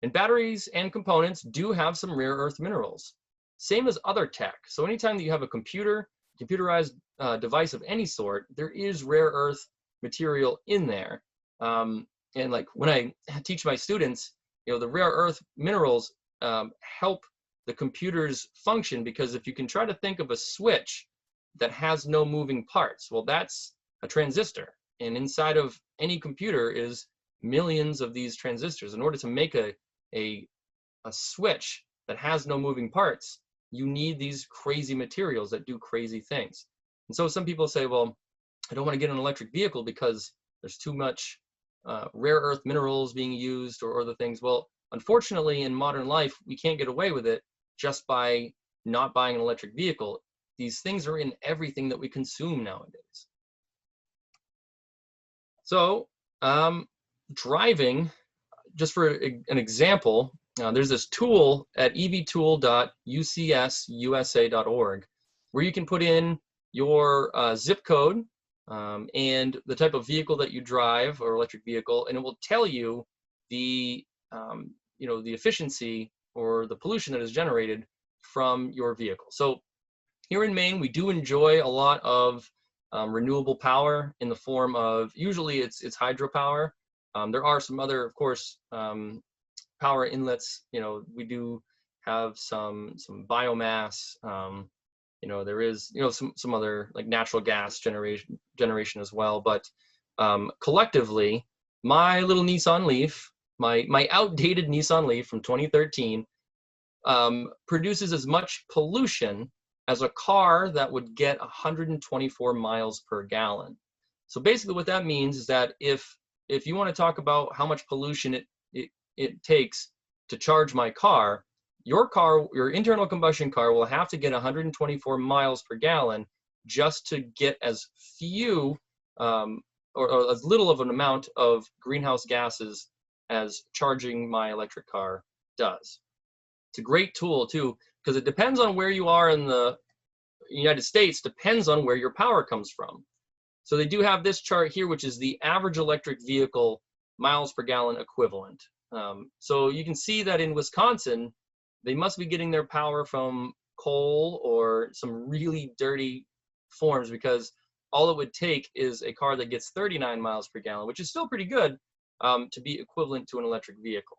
And batteries and components do have some rare earth minerals, same as other tech. So anytime that you have a computerized device of any sort, there is rare earth material in there. And like when I teach my students, you know, the rare earth minerals help the computers function, because if you can try to think of a switch that has no moving parts, well, that's a transistor. And inside of any computer is millions of these transistors. In order to make a switch that has no moving parts, you need these crazy materials that do crazy things. And so some people say, well, I don't want to get an electric vehicle because there's too much rare earth minerals being used or other things. Well, unfortunately, in modern life, we can't get away with it just by not buying an electric vehicle. These things are in everything that we consume nowadays. So driving, just for an example, there's this tool at evtool.ucsusa.org where you can put in your zip code and the type of vehicle that you drive, or electric vehicle, and it will tell you the you know, the efficiency or the pollution that is generated from your vehicle. So here in Maine, we do enjoy a lot of renewable power in the form of, usually it's hydropower. There are some other, of course, power inlets. You know, we do have some biomass. You know, there is, you know, some other like natural gas generation as well. But collectively, my little Nissan Leaf, my outdated Nissan Leaf from 2013, produces as much pollution as a car that would get 124 miles per gallon. So basically what that means is that if you want to talk about how much pollution it takes to charge my car, your internal combustion car will have to get 124 miles per gallon just to get as few or as little of an amount of greenhouse gases as charging my electric car does. It's a great tool too, because it depends on where you are in the United States, depends on where your power comes from. So they do have this chart here, which is the average electric vehicle miles per gallon equivalent. So you can see that in Wisconsin, they must be getting their power from coal or some really dirty forms, because all it would take is a car that gets 39 miles per gallon, which is still pretty good, to be equivalent to an electric vehicle.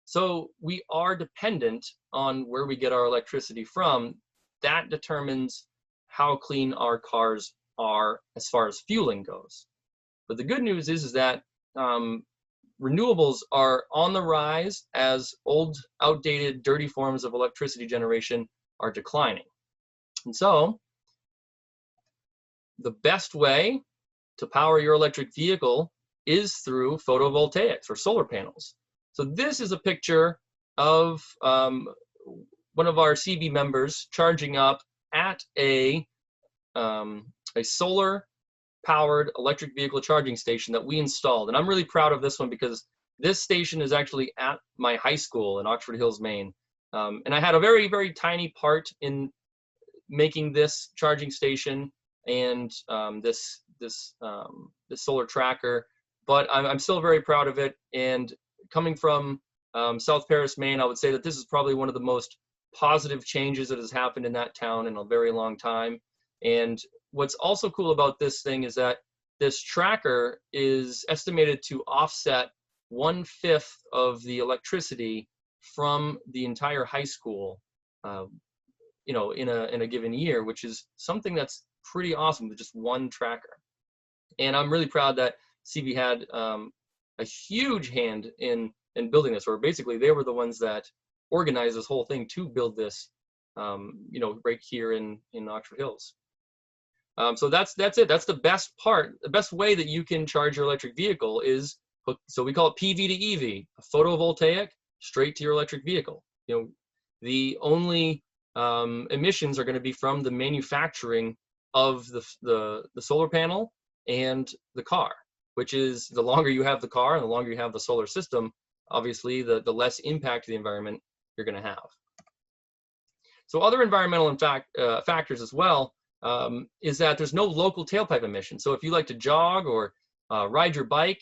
So we are dependent on where we get our electricity from. That determines how clean our cars are as far as fueling goes. But the good news is that renewables are on the rise as old, outdated, dirty forms of electricity generation are declining. And so the best way to power your electric vehicle is through photovoltaics or solar panels. So this is a picture of one of our CB members charging up at a solar-powered electric vehicle charging station that we installed. And I'm really proud of this one because this station is actually at my high school in Oxford Hills, Maine. And I had a very, very tiny part in making this charging station and this solar tracker, but I'm still very proud of it. And coming from South Paris, Maine, I would say that this is probably one of the most positive changes that has happened in that town in a very long time. And what's also cool about this thing is that this tracker is estimated to offset 1/5 of the electricity from the entire high school, you know, in a given year, which is something that's pretty awesome with just one tracker. And I'm really proud that CV had a huge hand in building this, or basically they were the ones that organized this whole thing to build this, you know, right here in Oxford Hills. So that's it. That's the best part. The best way that you can charge your electric vehicle is, so we call it PV to EV, a photovoltaic straight to your electric vehicle. You know, the only emissions are going to be from the manufacturing of the solar panel and the car, which is, the longer you have the car and the longer you have the solar system, obviously the less impact to the environment you're going to have. So other environmental factors as well is that there's no local tailpipe emission. So if you like to jog or ride your bike,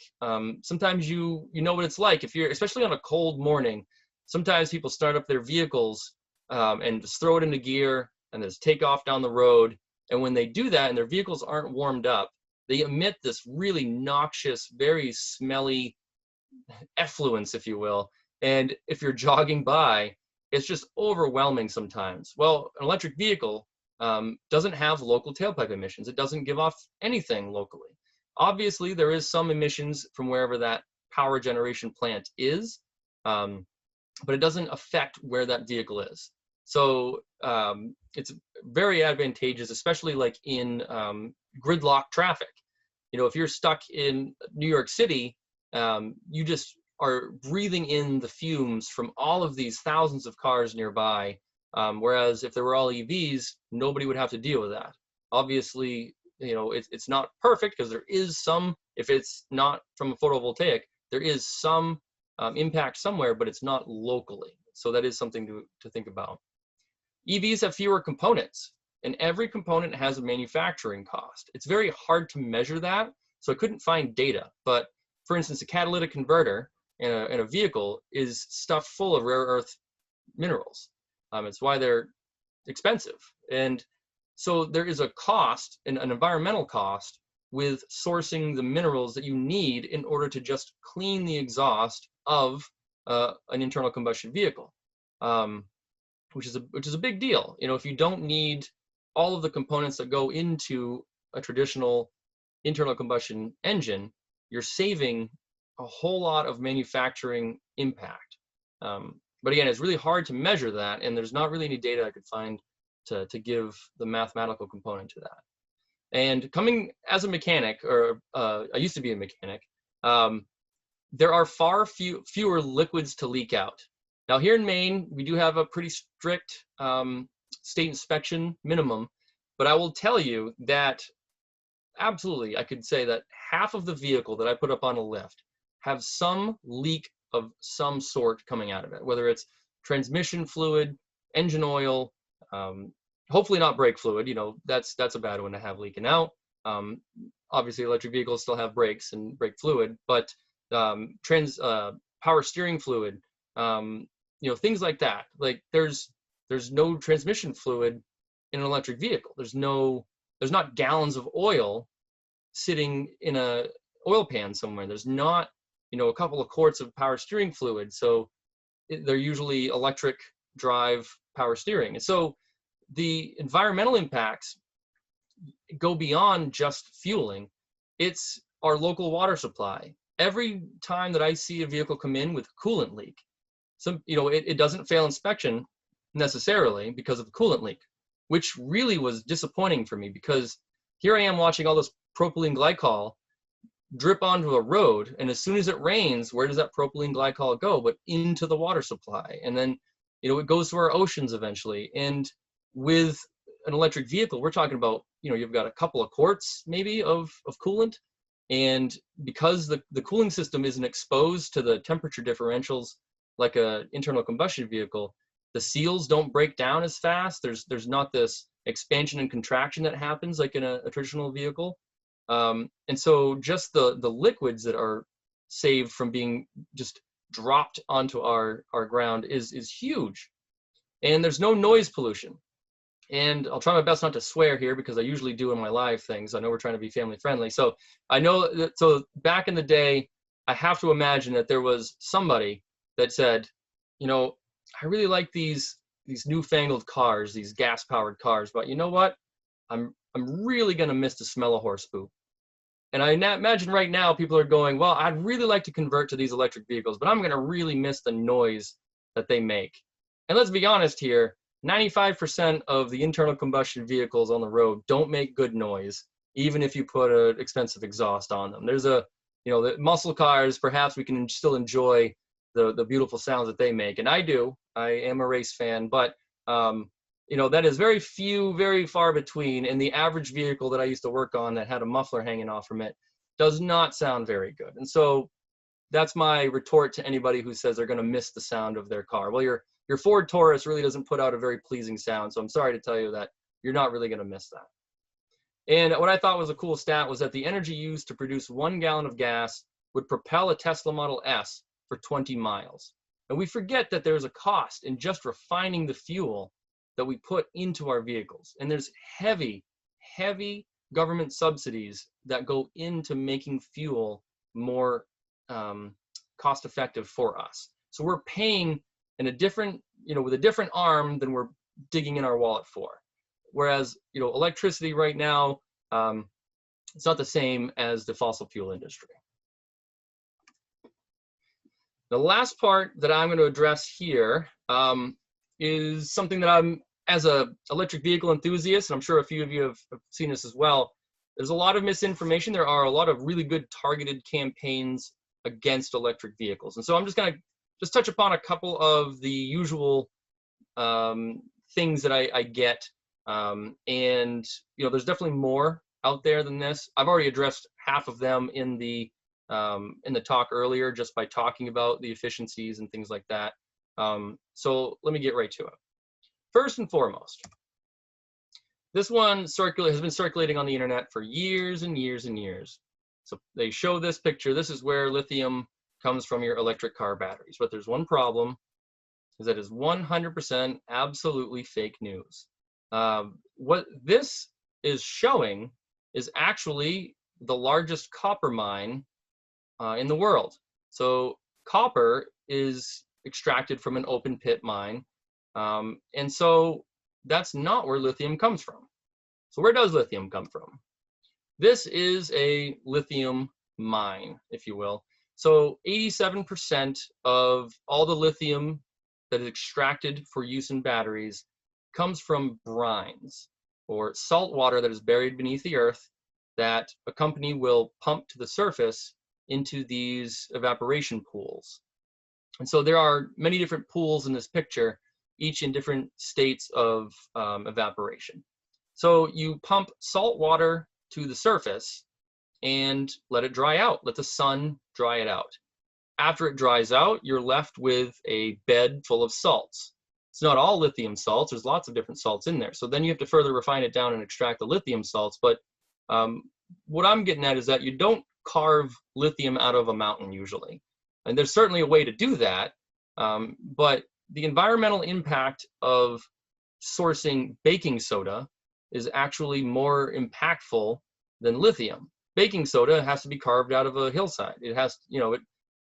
sometimes you know what it's like. If you're, especially on a cold morning, sometimes people start up their vehicles and just throw it into gear and just take off down the road. And when they do that and their vehicles aren't warmed up, they emit this really noxious, very smelly effluence, if you will. And if you're jogging by, it's just overwhelming sometimes. Well, an electric vehicle doesn't have local tailpipe emissions. It doesn't give off anything locally. Obviously, there is some emissions from wherever that power generation plant is, but it doesn't affect where that vehicle is. So it's very advantageous, especially like in gridlock traffic. You know, if you're stuck in New York City, you just are breathing in the fumes from all of these thousands of cars nearby. Whereas if they were all EVs, nobody would have to deal with that. Obviously, you know, it's not perfect because there is some, if it's not from a photovoltaic, there is some impact somewhere, but it's not locally. So that is something to think about. EVs have fewer components, and every component has a manufacturing cost. It's very hard to measure that, so I couldn't find data. But for instance, a catalytic converter in a vehicle is stuffed full of rare earth minerals. It's why they're expensive. And so there is a cost, an environmental cost, with sourcing the minerals that you need in order to just clean the exhaust of an internal combustion vehicle, which is a big deal. You know, if you don't need all of the components that go into a traditional internal combustion engine, you're saving a whole lot of manufacturing impact. But again, it's really hard to measure that, and there's not really any data I could find to give the mathematical component to that. And coming as a mechanic, or I used to be a mechanic, there are far fewer liquids to leak out. Now here in Maine, we do have a pretty strict state inspection minimum, but I will tell you that absolutely, I could say that half of the vehicle that I put up on a lift have some leak of some sort coming out of it, whether it's transmission fluid, engine oil, hopefully not brake fluid. You know, that's a bad one to have leaking out. Obviously, electric vehicles still have brakes and brake fluid, but power steering fluid, you know, things like that. Like there's no transmission fluid in an electric vehicle. There's not gallons of oil sitting in a oil pan somewhere. There's not, you know, a couple of quarts of power steering fluid. So they're usually electric drive power steering. And so the environmental impacts go beyond just fueling. It's our local water supply. Every time that I see a vehicle come in with a coolant leak, you know, it doesn't fail inspection necessarily because of the coolant leak, which really was disappointing for me, because here I am watching all this propylene glycol drip onto a road, and as soon as it rains, where does that propylene glycol go but into the water supply? And then, you know, it goes to our oceans eventually. And with an electric vehicle, we're talking about, you know, you've got a couple of quarts maybe of coolant, and because the cooling system isn't exposed to the temperature differentials like a internal combustion vehicle, the seals don't break down as fast. There's not this expansion and contraction that happens like in a traditional vehicle. And so just the liquids that are saved from being just dropped onto our ground is huge. And there's no noise pollution. And I'll try my best not to swear here, because I usually do in my live things. I know we're trying to be family friendly. So I know that, so back in the day, I have to imagine that there was somebody that said, you know, I really like these newfangled cars, these gas-powered cars, but you know what? I'm really gonna miss the smell of horse poop. And I imagine right now people are going, well, I'd really like to convert to these electric vehicles, but I'm gonna really miss the noise that they make. And let's be honest here, 95% of the internal combustion vehicles on the road don't make good noise, even if you put an expensive exhaust on them. There's a, the muscle cars, perhaps we can still enjoy the beautiful sounds that they make. And I do, I am a race fan, but that is very far between. And the average vehicle that I used to work on that had a muffler hanging off from it does not sound very good. And so that's my retort to anybody who says they're going to miss the sound of their car. Well, your Ford Taurus really doesn't put out a very pleasing sound. So I'm sorry to tell you that you're not really going to miss that. And what I thought was a cool stat was that the energy used to produce 1 gallon of gas would propel a Tesla Model S for 20 miles. And we forget that there's a cost in just refining the fuel that we put into our vehicles. And there's heavy government subsidies that go into making fuel more cost effective for us. So we're paying in a different, with a different arm than we're digging in our wallet for. Whereas, electricity right now, it's not the same as the fossil fuel industry. The last part that I'm going to address here is something that I'm, as an electric vehicle enthusiast, and I'm sure a few of you have seen this as well, there's a lot of misinformation. There are a lot of really good targeted campaigns against electric vehicles. And so I'm just going to touch upon a couple of the usual things that I get. And there's definitely more out there than this. I've already addressed half of them in the talk earlier, just by talking about the efficiencies and things like that. So let me get right to it. First and foremost, this one has been circulating on the internet for years and years and years. So they show this picture. This is where lithium comes from your electric car batteries. But there's one problem, is that it's 100% absolutely fake news. What this is showing is actually the largest copper mine in the world. So copper is extracted from an open pit mine. And so that's not where lithium comes from. So where does lithium come from? This is a lithium mine, if you will. So 87% of all the lithium that is extracted for use in batteries comes from brines, or salt water that is buried beneath the earth that a company will pump to the surface into these evaporation pools. And so there are many different pools in this picture, each in different states of evaporation. So you pump salt water to the surface and let it dry out. Let the sun dry it out. After it dries out, you're left with a bed full of salts. It's not all lithium salts. There's lots of different salts in there. So then you have to further refine it down and extract the lithium salts. But what I'm getting at is that you don't carve lithium out of a mountain usually. And there's certainly a way to do that. But the environmental impact of sourcing baking soda is actually more impactful than lithium. Baking soda has to be carved out of a hillside. It has,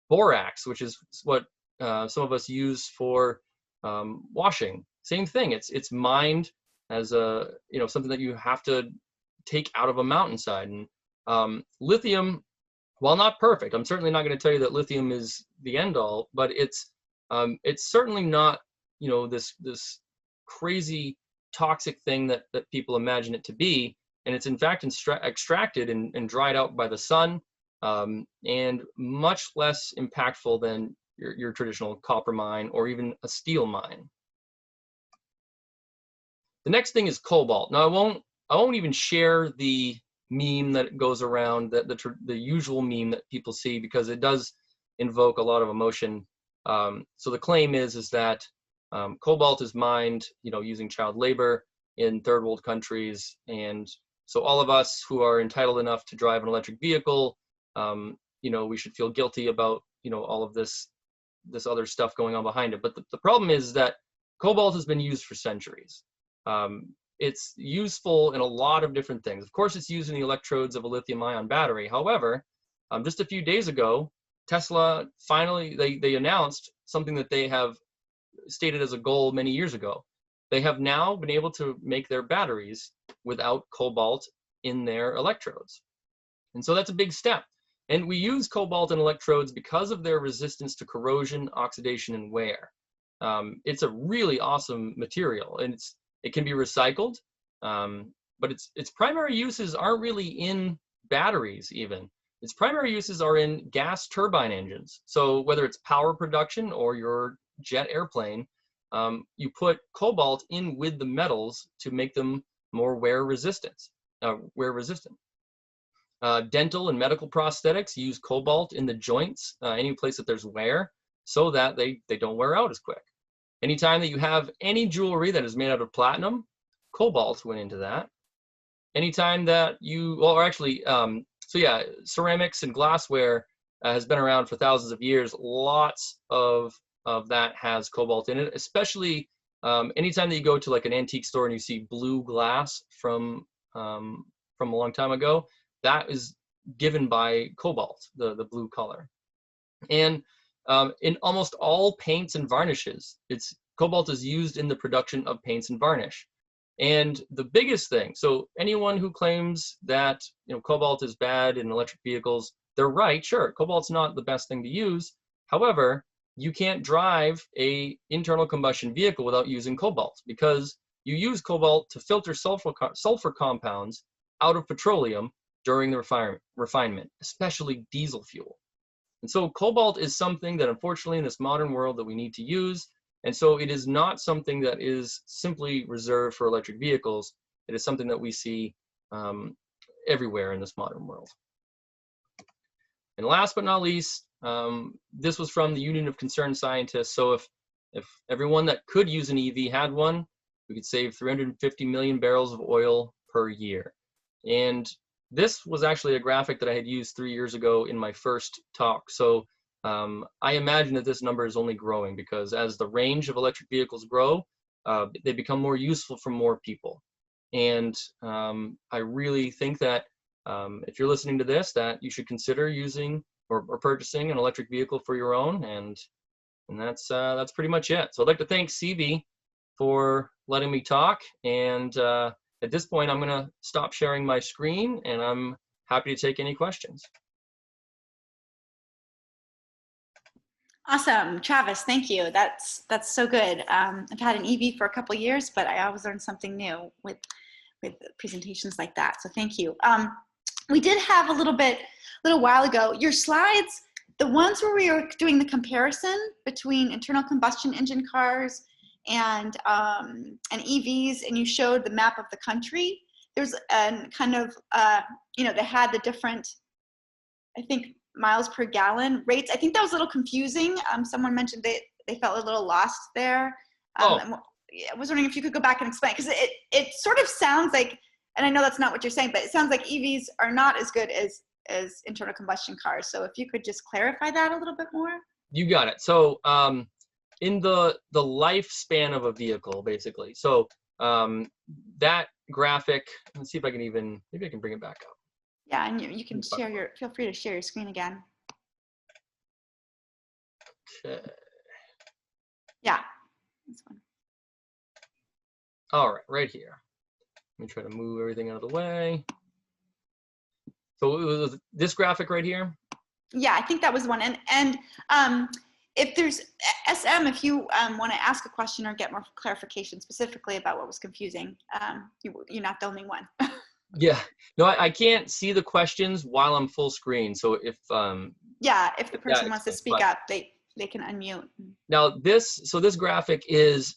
borax, which is what some of us use for washing. Same thing. It's mined as a something that you have to take out of a mountainside. And lithium, while not perfect, I'm certainly not going to tell you that lithium is the end all, but it's certainly not this crazy toxic thing that people imagine it to be. And it's in fact extracted and dried out by the sun, and much less impactful than your traditional copper mine or even a steel mine. The next thing is cobalt. Now I won't even share the meme that goes around, the usual meme that people see, because it does invoke a lot of emotion. So the claim is that cobalt is mined, using child labor in third world countries, and so all of us who are entitled enough to drive an electric vehicle, we should feel guilty about all of this other stuff going on behind it. But the problem is that cobalt has been used for centuries. It's useful in a lot of different things. Of course, it's used in the electrodes of a lithium-ion battery. However, just a few days ago, Tesla finally they announced something that they have stated as a goal many years ago. They have now been able to make their batteries without cobalt in their electrodes. And so that's a big step. And we use cobalt in electrodes because of their resistance to corrosion, oxidation, and wear. It's a really awesome material, and it can be recycled, but its primary uses aren't really in batteries even. Its primary uses are in gas turbine engines. So whether it's power production or your jet airplane, you put cobalt in with the metals to make them more wear resistant. Dental and medical prosthetics use cobalt in the joints, any place that there's wear, so that they don't wear out as quick. Anytime that you have any jewelry that is made out of platinum, cobalt went into that. Anytime that ceramics and glassware has been around for thousands of years. Lots of that has cobalt in it, especially anytime that you go to like an antique store and you see blue glass from a long time ago, that is given by cobalt, the blue color. And in almost all paints and varnishes, cobalt is used in the production of paints and varnish. And the biggest thing, so anyone who claims that cobalt is bad in electric vehicles, they're right. Sure, cobalt's not the best thing to use. However, you can't drive a internal combustion vehicle without using cobalt, because you use cobalt to filter sulfur compounds out of petroleum during the refinement, especially diesel fuel. And so cobalt is something that unfortunately in this modern world that we need to use. And so it is not something that is simply reserved for electric vehicles. It is something that we see everywhere in this modern world. And last but not least, this was from the Union of Concerned Scientists. So if everyone that could use an EV had one, we could save 350 million barrels of oil per year. And this was actually a graphic that I had used 3 years ago in my first talk. So I imagine that this number is only growing, because as the range of electric vehicles grow, they become more useful for more people. And I really think that if you're listening to this, that you should consider using or purchasing an electric vehicle for your own. And that's pretty much it. So I'd like to thank CV for letting me talk. And at this point, I'm going to stop sharing my screen, and I'm happy to take any questions. Awesome, Travis, thank you. That's so good. I've had an EV for a couple of years, but I always learn something new with presentations like that. So thank you. We did have a little while ago, your slides, the ones where we were doing the comparison between internal combustion engine cars and EVs, and you showed the map of the country. There's a kind of, they had the different, I think, miles per gallon rates. I think that was a little confusing. Someone mentioned they felt a little lost there. I was wondering if you could go back and explain, because it sort of sounds like, and I know that's not what you're saying, but it sounds like EVs are not as good as internal combustion cars. So if you could just clarify that a little bit more. You got it. So in the lifespan of a vehicle, basically. So that graphic, let's see if I can maybe I can bring it back up. Yeah, and you can feel free to share your screen again. Okay. Yeah, this one. All right, right here. Let me try to move everything out of the way. So it was this graphic right here? Yeah, I think that was one. And if there's SM, if you want to ask a question or get more clarification specifically about what was confusing, you're not the only one. Yeah, no, I can't see the questions while I'm full screen. So if if the person wants to speak up, they can unmute. Now this graphic is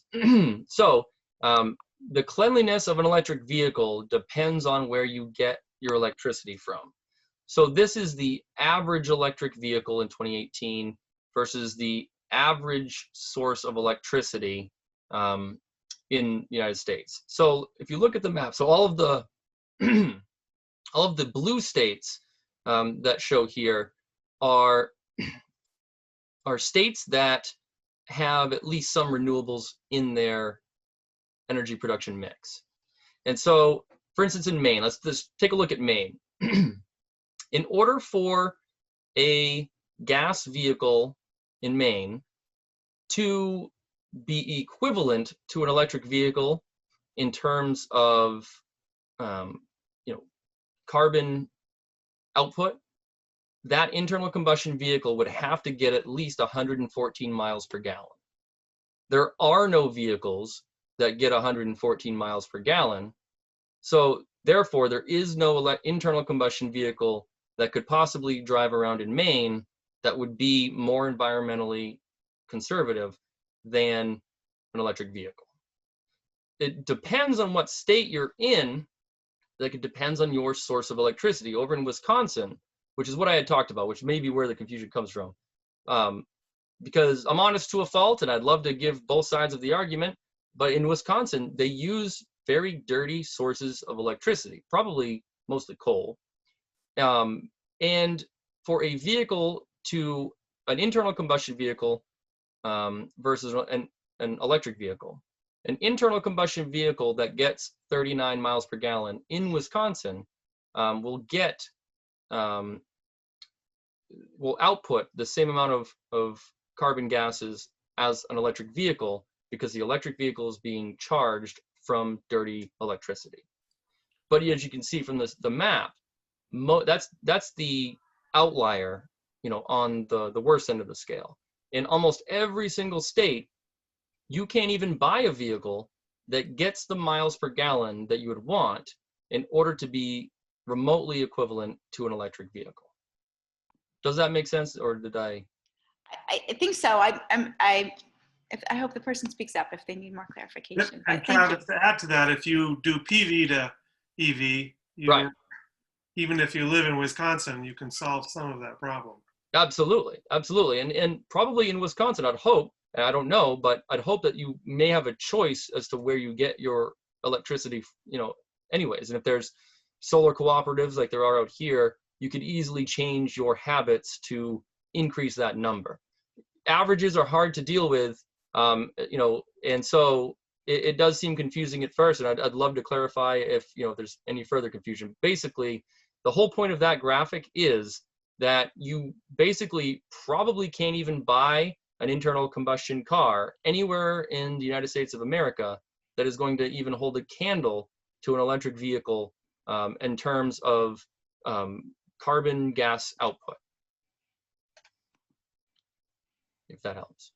the cleanliness of an electric vehicle depends on where you get your electricity from. So this is the average electric vehicle in 2018 versus the average source of electricity in the United States. So if you look at the map, so all of the blue states that show here are states that have at least some renewables in their energy production mix. And so, for instance, in Maine, let's just take a look at Maine. In order for a gas vehicle in Maine to be equivalent to an electric vehicle in terms of carbon output, that internal combustion vehicle would have to get at least 114 miles per gallon. There are no vehicles that get 114 miles per gallon. So therefore, there is no internal combustion vehicle that could possibly drive around in Maine that would be more environmentally conservative than an electric vehicle. It depends on what state you're in. Like, it depends on your source of electricity. Over in Wisconsin, which is what I had talked about, which may be where the confusion comes from. Because I'm honest to a fault, and I'd love to give both sides of the argument, but in Wisconsin, they use very dirty sources of electricity, probably mostly coal. And for a vehicle to an internal combustion vehicle versus an electric vehicle, an internal combustion vehicle that gets 39 miles per gallon in Wisconsin will output the same amount of carbon gases as an electric vehicle, because the electric vehicle is being charged from dirty electricity. But as you can see from the map, that's the outlier, on the worst end of the scale. In almost every single state, you can't even buy a vehicle that gets the miles per gallon that you would want in order to be remotely equivalent to an electric vehicle. Does that make sense, or did I think so. I hope the person speaks up if they need more clarification. And Travis, to add to that, if you do PV to EV, right, even if you live in Wisconsin, you can solve some of that problem. Absolutely. And probably in Wisconsin, I'd hope, and I don't know, but I'd hope that you may have a choice as to where you get your electricity, anyways. And if there's solar cooperatives like there are out here, you could easily change your habits to increase that number. Averages are hard to deal with, and so it does seem confusing at first, and I'd love to clarify if there's any further confusion. Basically, the whole point of that graphic is that you basically probably can't even buy an internal combustion car anywhere in the United States of America that is going to even hold a candle to an electric vehicle in terms of carbon gas output, if that helps.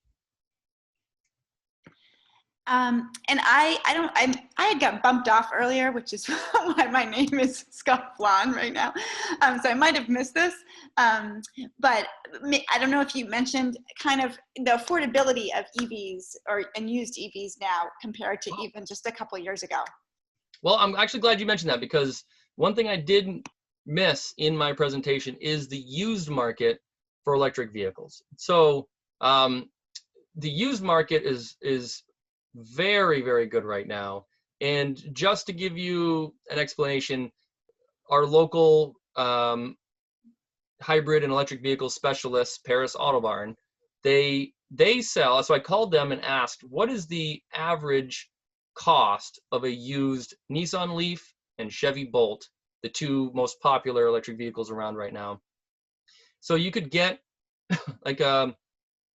And I had got bumped off earlier, which is why my name is Scott Flan right now. So I might have missed this. But I don't know if you mentioned kind of the affordability of EVs and used EVs now compared to even just a couple of years ago. Well, I'm actually glad you mentioned that, because one thing I didn't miss in my presentation is the used market for electric vehicles. So the used market is very, very good right now. And just to give you an explanation, our local hybrid and electric vehicle specialists, PRIUS Auto Barn, they sell. So I called them and asked, what is the average cost of a used Nissan Leaf and Chevy Bolt, the two most popular electric vehicles around right now? So you could get a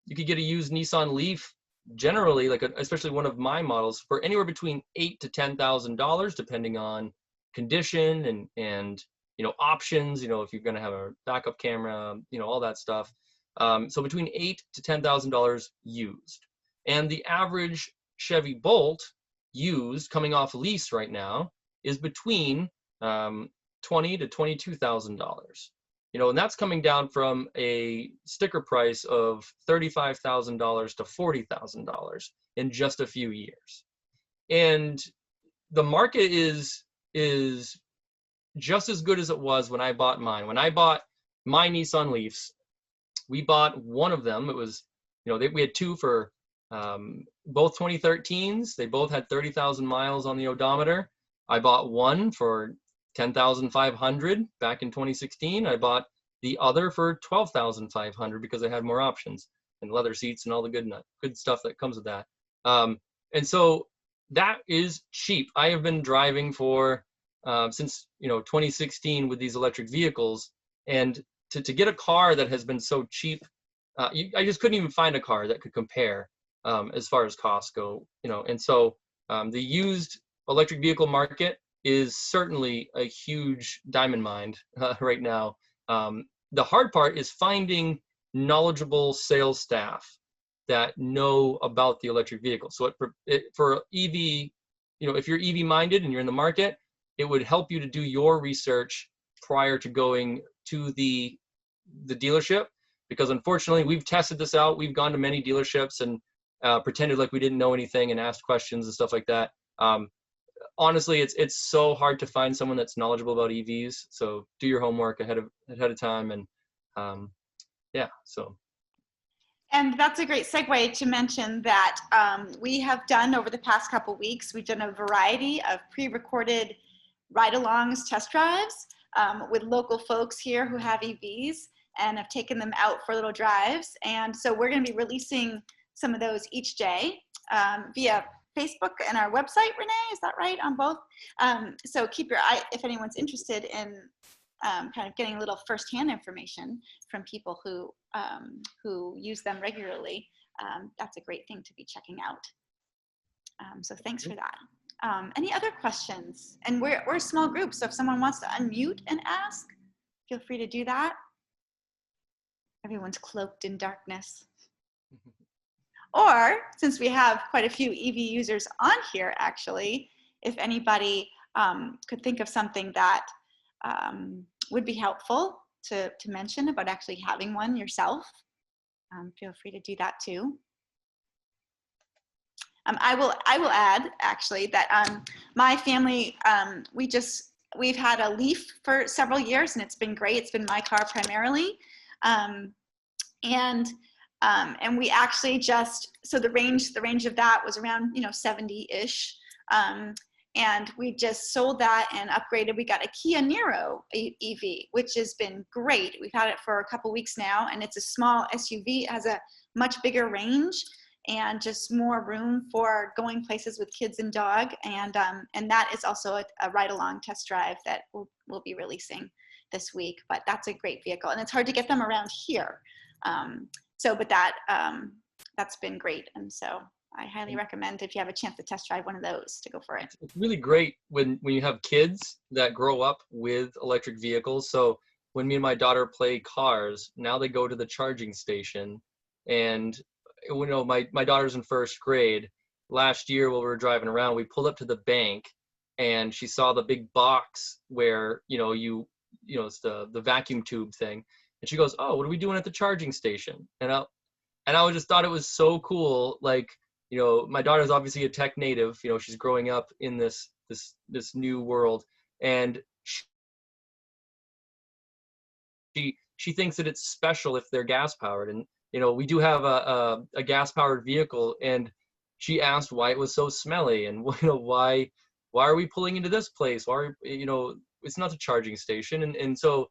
used Nissan Leaf, generally, especially one of my models, for anywhere between $8,000 to $10,000, depending on condition and options. If you're going to have a backup camera, all that stuff. So between $8,000 to $10,000 used, and the average Chevy Bolt used coming off lease right now is between $20,000 to $22,000. And that's coming down from a sticker price of $35,000 to $40,000 in just a few years. And the market is just as good as it was when I bought mine. When I bought my Nissan Leafs, we bought one of them. It was, we had two for both 2013s. They both had 30,000 miles on the odometer. I bought one for $10,500 back in 2016. I bought the other for $12,500 because I had more options and leather seats and all the good stuff that comes with that. And so that is cheap. I have been driving for since 2016 with these electric vehicles, and to get a car that has been so cheap, I just couldn't even find a car that could compare as far as costs go, and so the used electric vehicle market is certainly a huge diamond mine right now. The hard part is finding knowledgeable sales staff that know about the electric vehicle. So for EV, if you're EV minded and you're in the market, it would help you to do your research prior to going to the dealership, because unfortunately we've tested this out. We've gone to many dealerships and pretended like we didn't know anything and asked questions and stuff like that. Honestly, it's so hard to find someone that's knowledgeable about EVs. So do your homework ahead of time, and yeah. So. And that's a great segue to mention that we have done over the past couple weeks, we've done a variety of pre-recorded ride-alongs, test drives with local folks here who have EVs and have taken them out for little drives. And so we're going to be releasing some of those each day via Facebook and our website, Renee, is that right, on both? So keep your eye, if anyone's interested in kind of getting a little firsthand information from people who use them regularly, that's a great thing to be checking out. So thanks for that. Any other questions? And we're a small group, so if someone wants to unmute and ask, feel free to do that. Everyone's cloaked in darkness. Or, since we have quite a few EV users on here, actually, if anybody could think of something that would be helpful to mention about actually having one yourself, feel free to do that too. I will add, actually, that my family, we've had a Leaf for several years, and it's been great. It's been my car primarily. And we actually just, so the range of that was around 70-ish, and we just sold that and upgraded. We got a Kia Niro EV, which has been great. We've had it for a couple weeks now, and it's a small SUV. It has a much bigger range and just more room for going places with kids and dog, and that is also a ride-along test drive that we'll be releasing this week. But that's a great vehicle, and it's hard to get them around here. But that's been great, and so I highly recommend, if you have a chance to test drive one of those, to go for it. It's really great when you have kids that grow up with electric vehicles. So when me and my daughter play cars, now they go to the charging station, and my daughter's in first grade. Last year while we were driving around, we pulled up to the bank, and she saw the big box where it's the vacuum tube thing. And she goes, "Oh, what are we doing at the charging station?" And I just thought it was so cool. Like, my daughter's obviously a tech native. She's growing up in this new world, and she thinks that it's special if they're gas powered. And we do have a gas powered vehicle, and she asked why it was so smelly, and why are we pulling into this place? Why it's not a charging station, and so.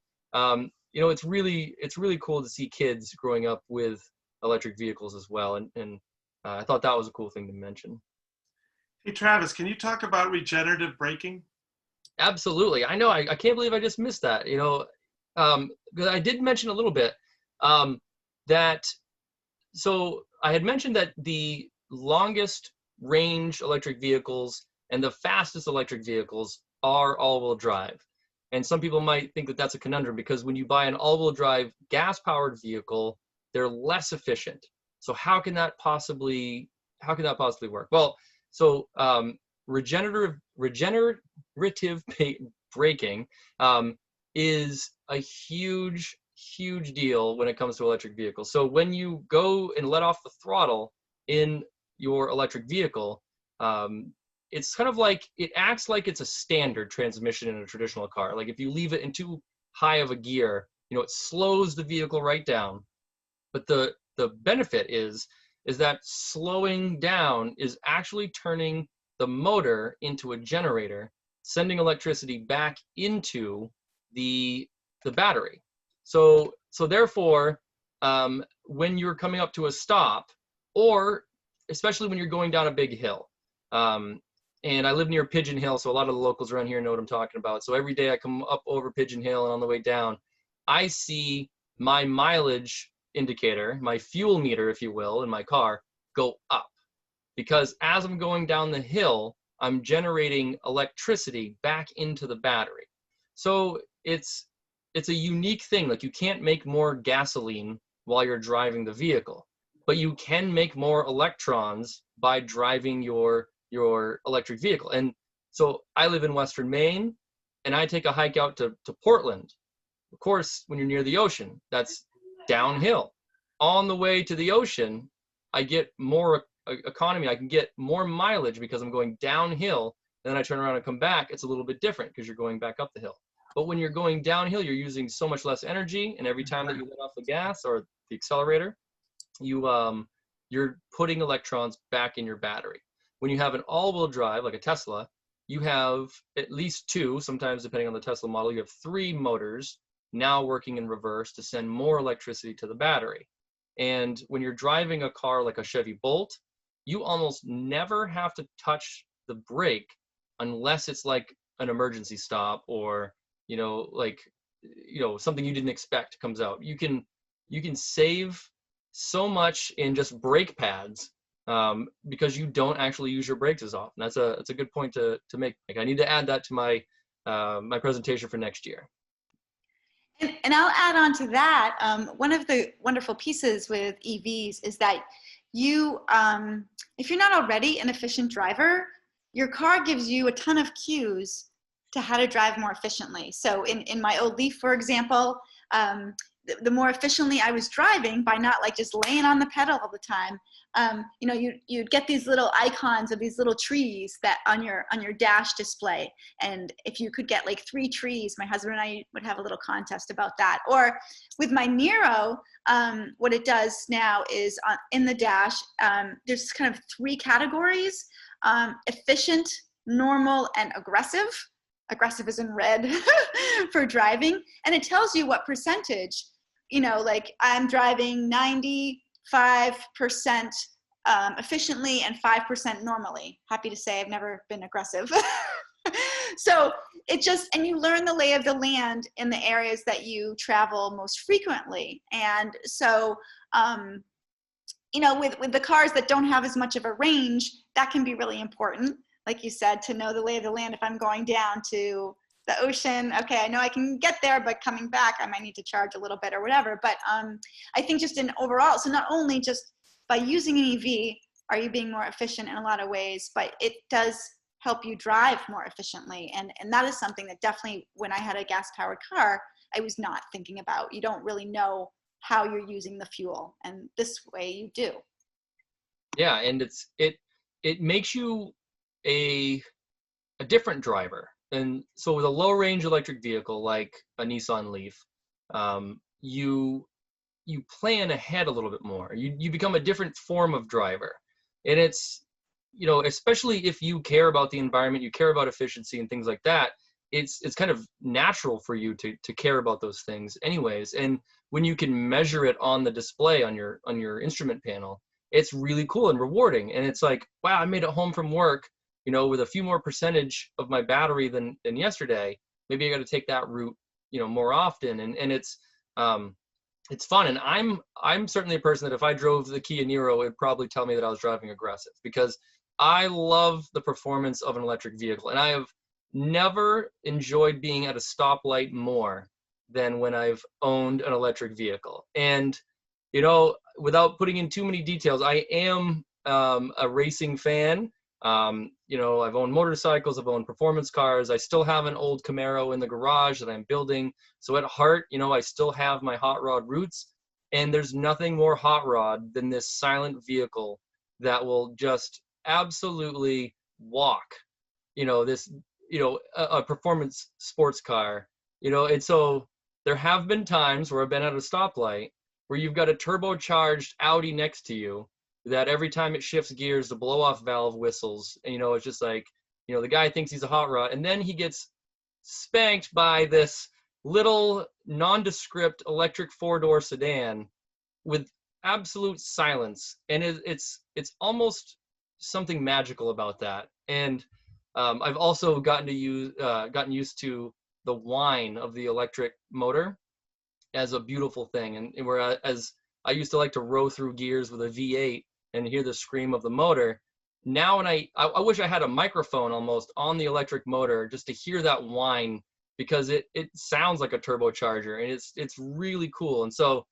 It's really cool to see kids growing up with electric vehicles as well, and I thought that was a cool thing to mention. Hey Travis, can you talk about regenerative braking? Absolutely. I know. I can't believe I just missed that. Because I did mention a little bit that. So I had mentioned that the longest range electric vehicles and the fastest electric vehicles are all-wheel drive. And some people might think that that's a conundrum, because when you buy an all-wheel drive gas-powered vehicle, they're less efficient. So how can that possibly work? Well, so regenerative braking is a huge deal when it comes to electric vehicles. So when you go and let off the throttle in your electric vehicle, it's kind of like, it acts like it's a standard transmission in a traditional car. Like if you leave it in too high of a gear, it slows the vehicle right down. But the benefit is that slowing down is actually turning the motor into a generator, sending electricity back into the battery. So therefore, when you're coming up to a stop, or especially when you're going down a big hill, and I live near Pigeon Hill, so a lot of the locals around here know what I'm talking about. So every day I come up over Pigeon Hill, and on the way down, I see my mileage indicator, my fuel meter, if you will, in my car, go up, because as I'm going down the hill, I'm generating electricity back into the battery. So it's a unique thing. Like, you can't make more gasoline while you're driving the vehicle, but you can make more electrons by driving your electric vehicle. And so I live in Western Maine, and I take a hike out to Portland. Of course, when you're near the ocean, that's downhill. On the way to the ocean, I get more economy. I can get more mileage because I'm going downhill. And then I turn around and come back. It's a little bit different because you're going back up the hill. But when you're going downhill, you're using so much less energy. And every time that you let off the gas or the accelerator, you're putting electrons back in your battery. When you have an all-wheel drive, like a Tesla, you have at least 2, sometimes depending on the Tesla model, you have 3 motors now working in reverse to send more electricity to the battery. And when you're driving a car like a Chevy Bolt, you almost never have to touch the brake unless it's like an emergency stop, or something you didn't expect comes out. You can save so much in just brake pads, because you don't actually use your brakes as often. That's a good point to make. Like, I need to add that to my my presentation for next year. And I'll add on to that. One of the wonderful pieces with EVs is that you, if you're not already an efficient driver, your car gives you a ton of cues to how to drive more efficiently. So in my old Leaf, for example, the more efficiently I was driving by not like just laying on the pedal all the time, you'd get these little icons of these little trees that on your dash display. And if you could get like 3 trees, my husband and I would have a little contest about that. Or with my Nero, what it does now is in the dash, there's kind of 3 categories: efficient, normal, and aggressive. Aggressive is in red for driving. And it tells you what percentage, like I'm driving 95% efficiently and 5% normally. Happy to say I've never been aggressive. So and you learn the lay of the land in the areas that you travel most frequently. And so, with the cars that don't have as much of a range, that can be really important. Like you said, to know the lay of the land. If I'm going down to the ocean, okay, I know I can get there, but coming back, I might need to charge a little bit or whatever. But I think just in overall, so not only just by using an EV are you being more efficient in a lot of ways, but it does help you drive more efficiently. And that is something that definitely, when I had a gas-powered car, I was not thinking about. You don't really know how you're using the fuel, and this way you do. Yeah, and it makes you a different driver. And so with a low range electric vehicle like a Nissan Leaf, you plan ahead a little bit more. You become a different form of driver. And it's, especially if you care about the environment, you care about efficiency and things like that, it's kind of natural for you to care about those things anyways. And when you can measure it on the display on your instrument panel, it's really cool and rewarding. And it's like, wow, I made it home from work, with a few more percentage of my battery than yesterday. Maybe I got to take that route, more often. And it's fun. And I'm certainly a person that if I drove the Kia Niro, it would probably tell me that I was driving aggressive, because I love the performance of an electric vehicle. And I have never enjoyed being at a stoplight more than when I've owned an electric vehicle. And, without putting in too many details, I am a racing fan. I've owned motorcycles, I've owned performance cars. I still have an old Camaro in the garage that I'm building. So at heart, I still have my hot rod roots. And there's nothing more hot rod than this silent vehicle that will just absolutely walk, a performance sports car, and so there have been times where I've been at a stoplight where you've got a turbocharged Audi next to you that every time it shifts gears, the blow-off valve whistles. And, it's just like, the guy thinks he's a hot rod, and then he gets spanked by this little nondescript electric 4-door sedan with absolute silence. And it's almost something magical about that. And I've also gotten used to the whine of the electric motor as a beautiful thing. And whereas I used to like to row through gears with a V8, and hear the scream of the motor. Now, when I wish I had a microphone almost on the electric motor just to hear that whine, because it sounds like a turbocharger, and it's really cool. And so,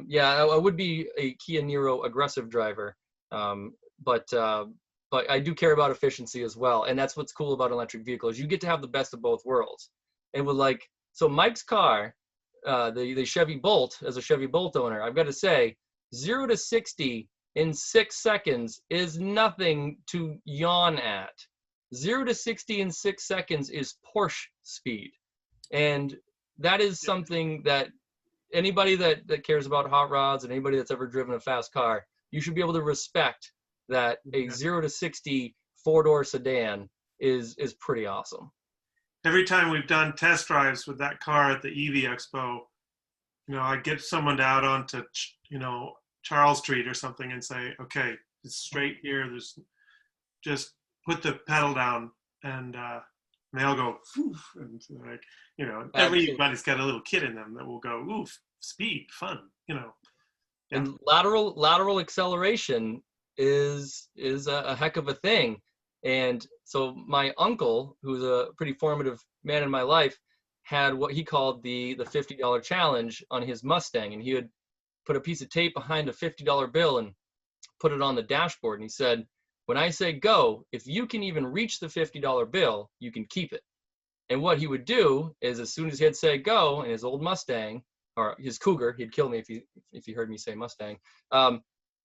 yeah, I would be a Kia Niro aggressive driver, but I do care about efficiency as well. And that's what's cool about electric vehicles. You get to have the best of both worlds. And with so Mike's car, the Chevy Bolt, as a Chevy Bolt owner, I've got to say, 0 to 60 in 6 seconds is nothing to yawn at. 0 to 60 in 6 seconds is Porsche speed. And that is something that anybody that cares about hot rods and anybody that's ever driven a fast car, you should be able to respect that a 0 to 60 4-door sedan is pretty awesome. Every time we've done test drives with that car at the EV Expo, I get someone out onto, Charles Street or something and say, okay, it's straight here. There's just put the pedal down, and they'll go, oof, and everybody's got a little kid in them that will go, oof, speed, fun, Yeah. And lateral acceleration is a heck of a thing. And so my uncle, who's a pretty formative man in my life, had what he called the $50 challenge on his Mustang, and he would put a piece of tape behind a $50 bill and put it on the dashboard. And he said, when I say go, if you can even reach the $50 bill, you can keep it. And what he would do is, as soon as he'd say go in his old Mustang, or his Cougar, he'd kill me if he heard me say Mustang,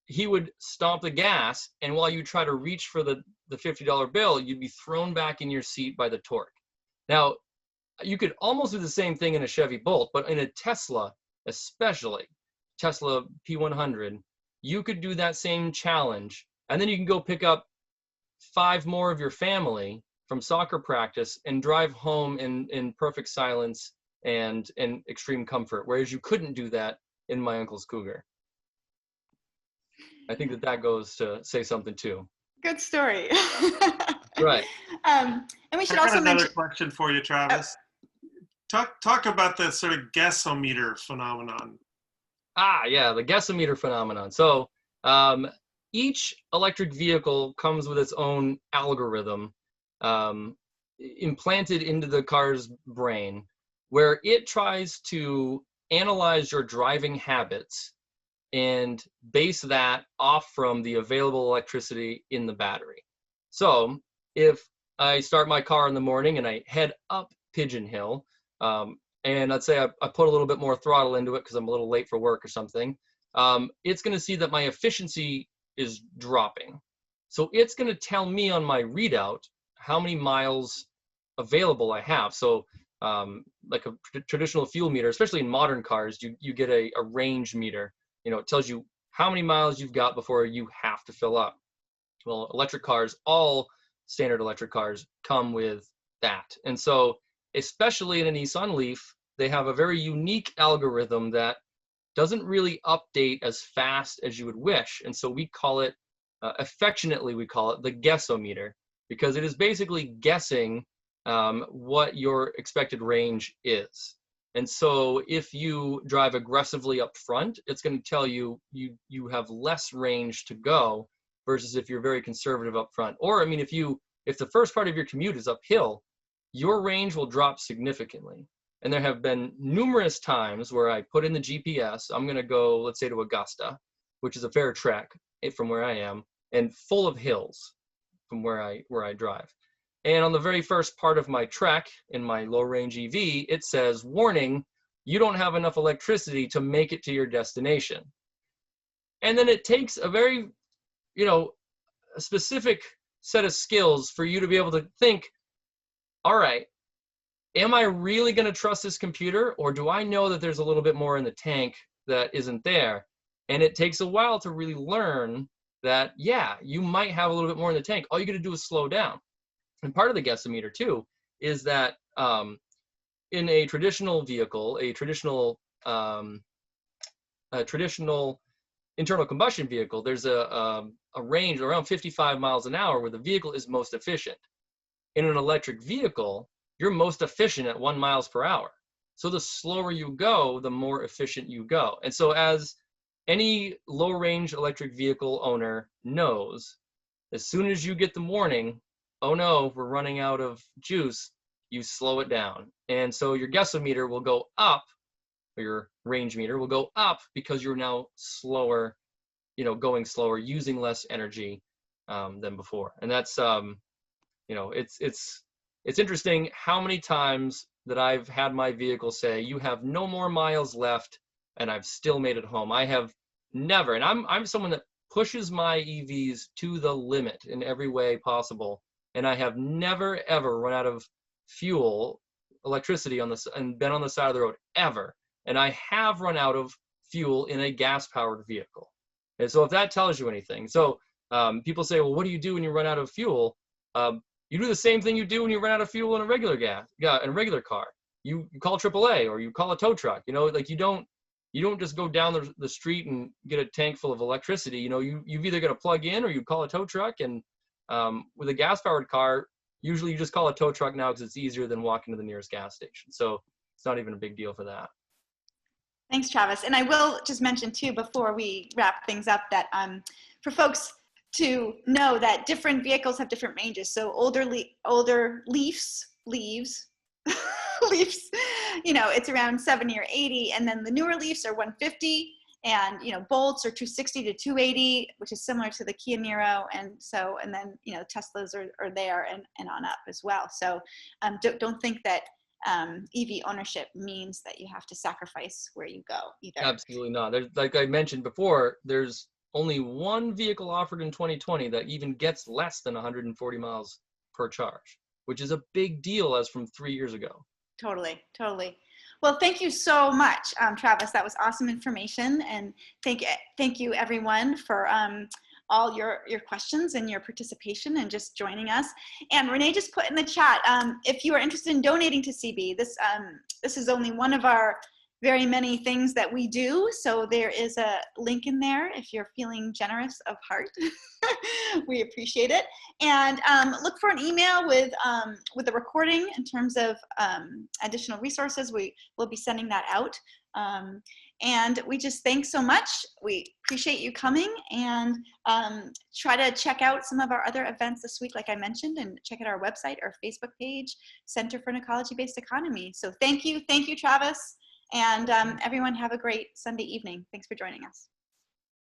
he would stomp the gas, and while you try to reach for the $50 bill, you'd be thrown back in your seat by the torque. Now, you could almost do the same thing in a Chevy Bolt, but in a Tesla, especially, Tesla P100, you could do that same challenge, and then you can go pick up 5 more of your family from soccer practice and drive home in perfect silence and extreme comfort, whereas you couldn't do that in my uncle's Cougar. I think that goes to say something too. Good story. Right. And we should also mention. Another question for you, Travis. Talk about the sort of guessometer phenomenon. Yeah, the guessometer phenomenon. So each electric vehicle comes with its own algorithm implanted into the car's brain, where it tries to analyze your driving habits and base that off from the available electricity in the battery. So if I start my car in the morning and I head up Pigeon Hill, and let's say I put a little bit more throttle into it because I'm a little late for work or something, it's going to see that my efficiency is dropping. So it's going to tell me on my readout how many miles available I have. So like a traditional fuel meter, especially in modern cars, you get a range meter. It tells you how many miles you've got before you have to fill up. Well, electric cars, all standard electric cars, come with that. And so, especially in a Nissan Leaf, they have a very unique algorithm that doesn't really update as fast as you would wish. And so we call it, affectionately, we call it the guessometer, because it is basically guessing what your expected range is. And so if you drive aggressively up front, it's going to tell you you have less range to go versus if you're very conservative up front. Or, I mean, if the first part of your commute is uphill, your range will drop significantly. And there have been numerous times where I put in the GPS, I'm going to go, let's say, to Augusta, which is a fair trek from where I am, and full of hills from where I drive. And on the very first part of my trek in my low range EV, it says, warning, you don't have enough electricity to make it to your destination. And then it takes a very, a specific set of skills for you to be able to think, all right, am I really going to trust this computer, or do I know that there's a little bit more in the tank that isn't there? And it takes a while to really learn that, yeah, you might have a little bit more in the tank. All you got to do is slow down. And part of the guessometer too is that in a traditional vehicle, a traditional internal combustion vehicle, there's a range around 55 miles an hour where the vehicle is most efficient. In an electric vehicle, you're most efficient at 1 mile per hour. So the slower you go, the more efficient you go. And so as any low range electric vehicle owner knows as soon as you get the warning, oh no, we're running out of juice, you slow it down. And so your guessometer will go up, or your range meter will go up because you're now slower, going slower, using less energy than before. And that's, it's interesting how many times that I've had my vehicle say, you have no more miles left, and I've still made it home. I have never, and I'm someone that pushes my EVs to the limit in every way possible, and I have never ever run out of fuel, electricity and been on the side of the road ever. And I have run out of fuel in a gas-powered vehicle. And so if that tells you anything, so people say, well, what do you do when you run out of fuel? You do the same thing you do when you run out of fuel in a regular in a regular car. You call AAA or you call a tow truck. Like you don't just go down the street and get a tank full of electricity. You've either got to plug in or you call a tow truck. And with a gas-powered car, usually you just call a tow truck now because it's easier than walking to the nearest gas station. So it's not even a big deal for that. Thanks, Travis. And I will just mention too, before we wrap things up, that for folks to know that different vehicles have different ranges. So older Leafs, it's around 70 or 80. And then the newer Leafs are 150. And, Bolts are 260 to 280, which is similar to the Kia Niro. And then, Teslas are there and on up as well. So don't think that EV ownership means that you have to sacrifice where you go either. Absolutely not. Like I mentioned before, there's only one vehicle offered in 2020 that even gets less than 140 miles per charge, which is a big deal as from 3 years ago. Totally. Well, thank you so much, Travis. That was awesome information. And thank you everyone for all your questions and your participation and just joining us. And Renee just put in the chat, if you are interested in donating to CB, this is only one of our very many things that we do. So there is a link in there if you're feeling generous of heart. We appreciate it. And look for an email with a recording in terms of additional resources. We will be sending that out. And we just thanks so much. We appreciate you coming, and try to check out some of our other events this week, like I mentioned, and check out our website, our Facebook page, Center for an Ecology-Based Economy. So thank you, Travis, and everyone have a great Sunday evening. Thanks for joining us.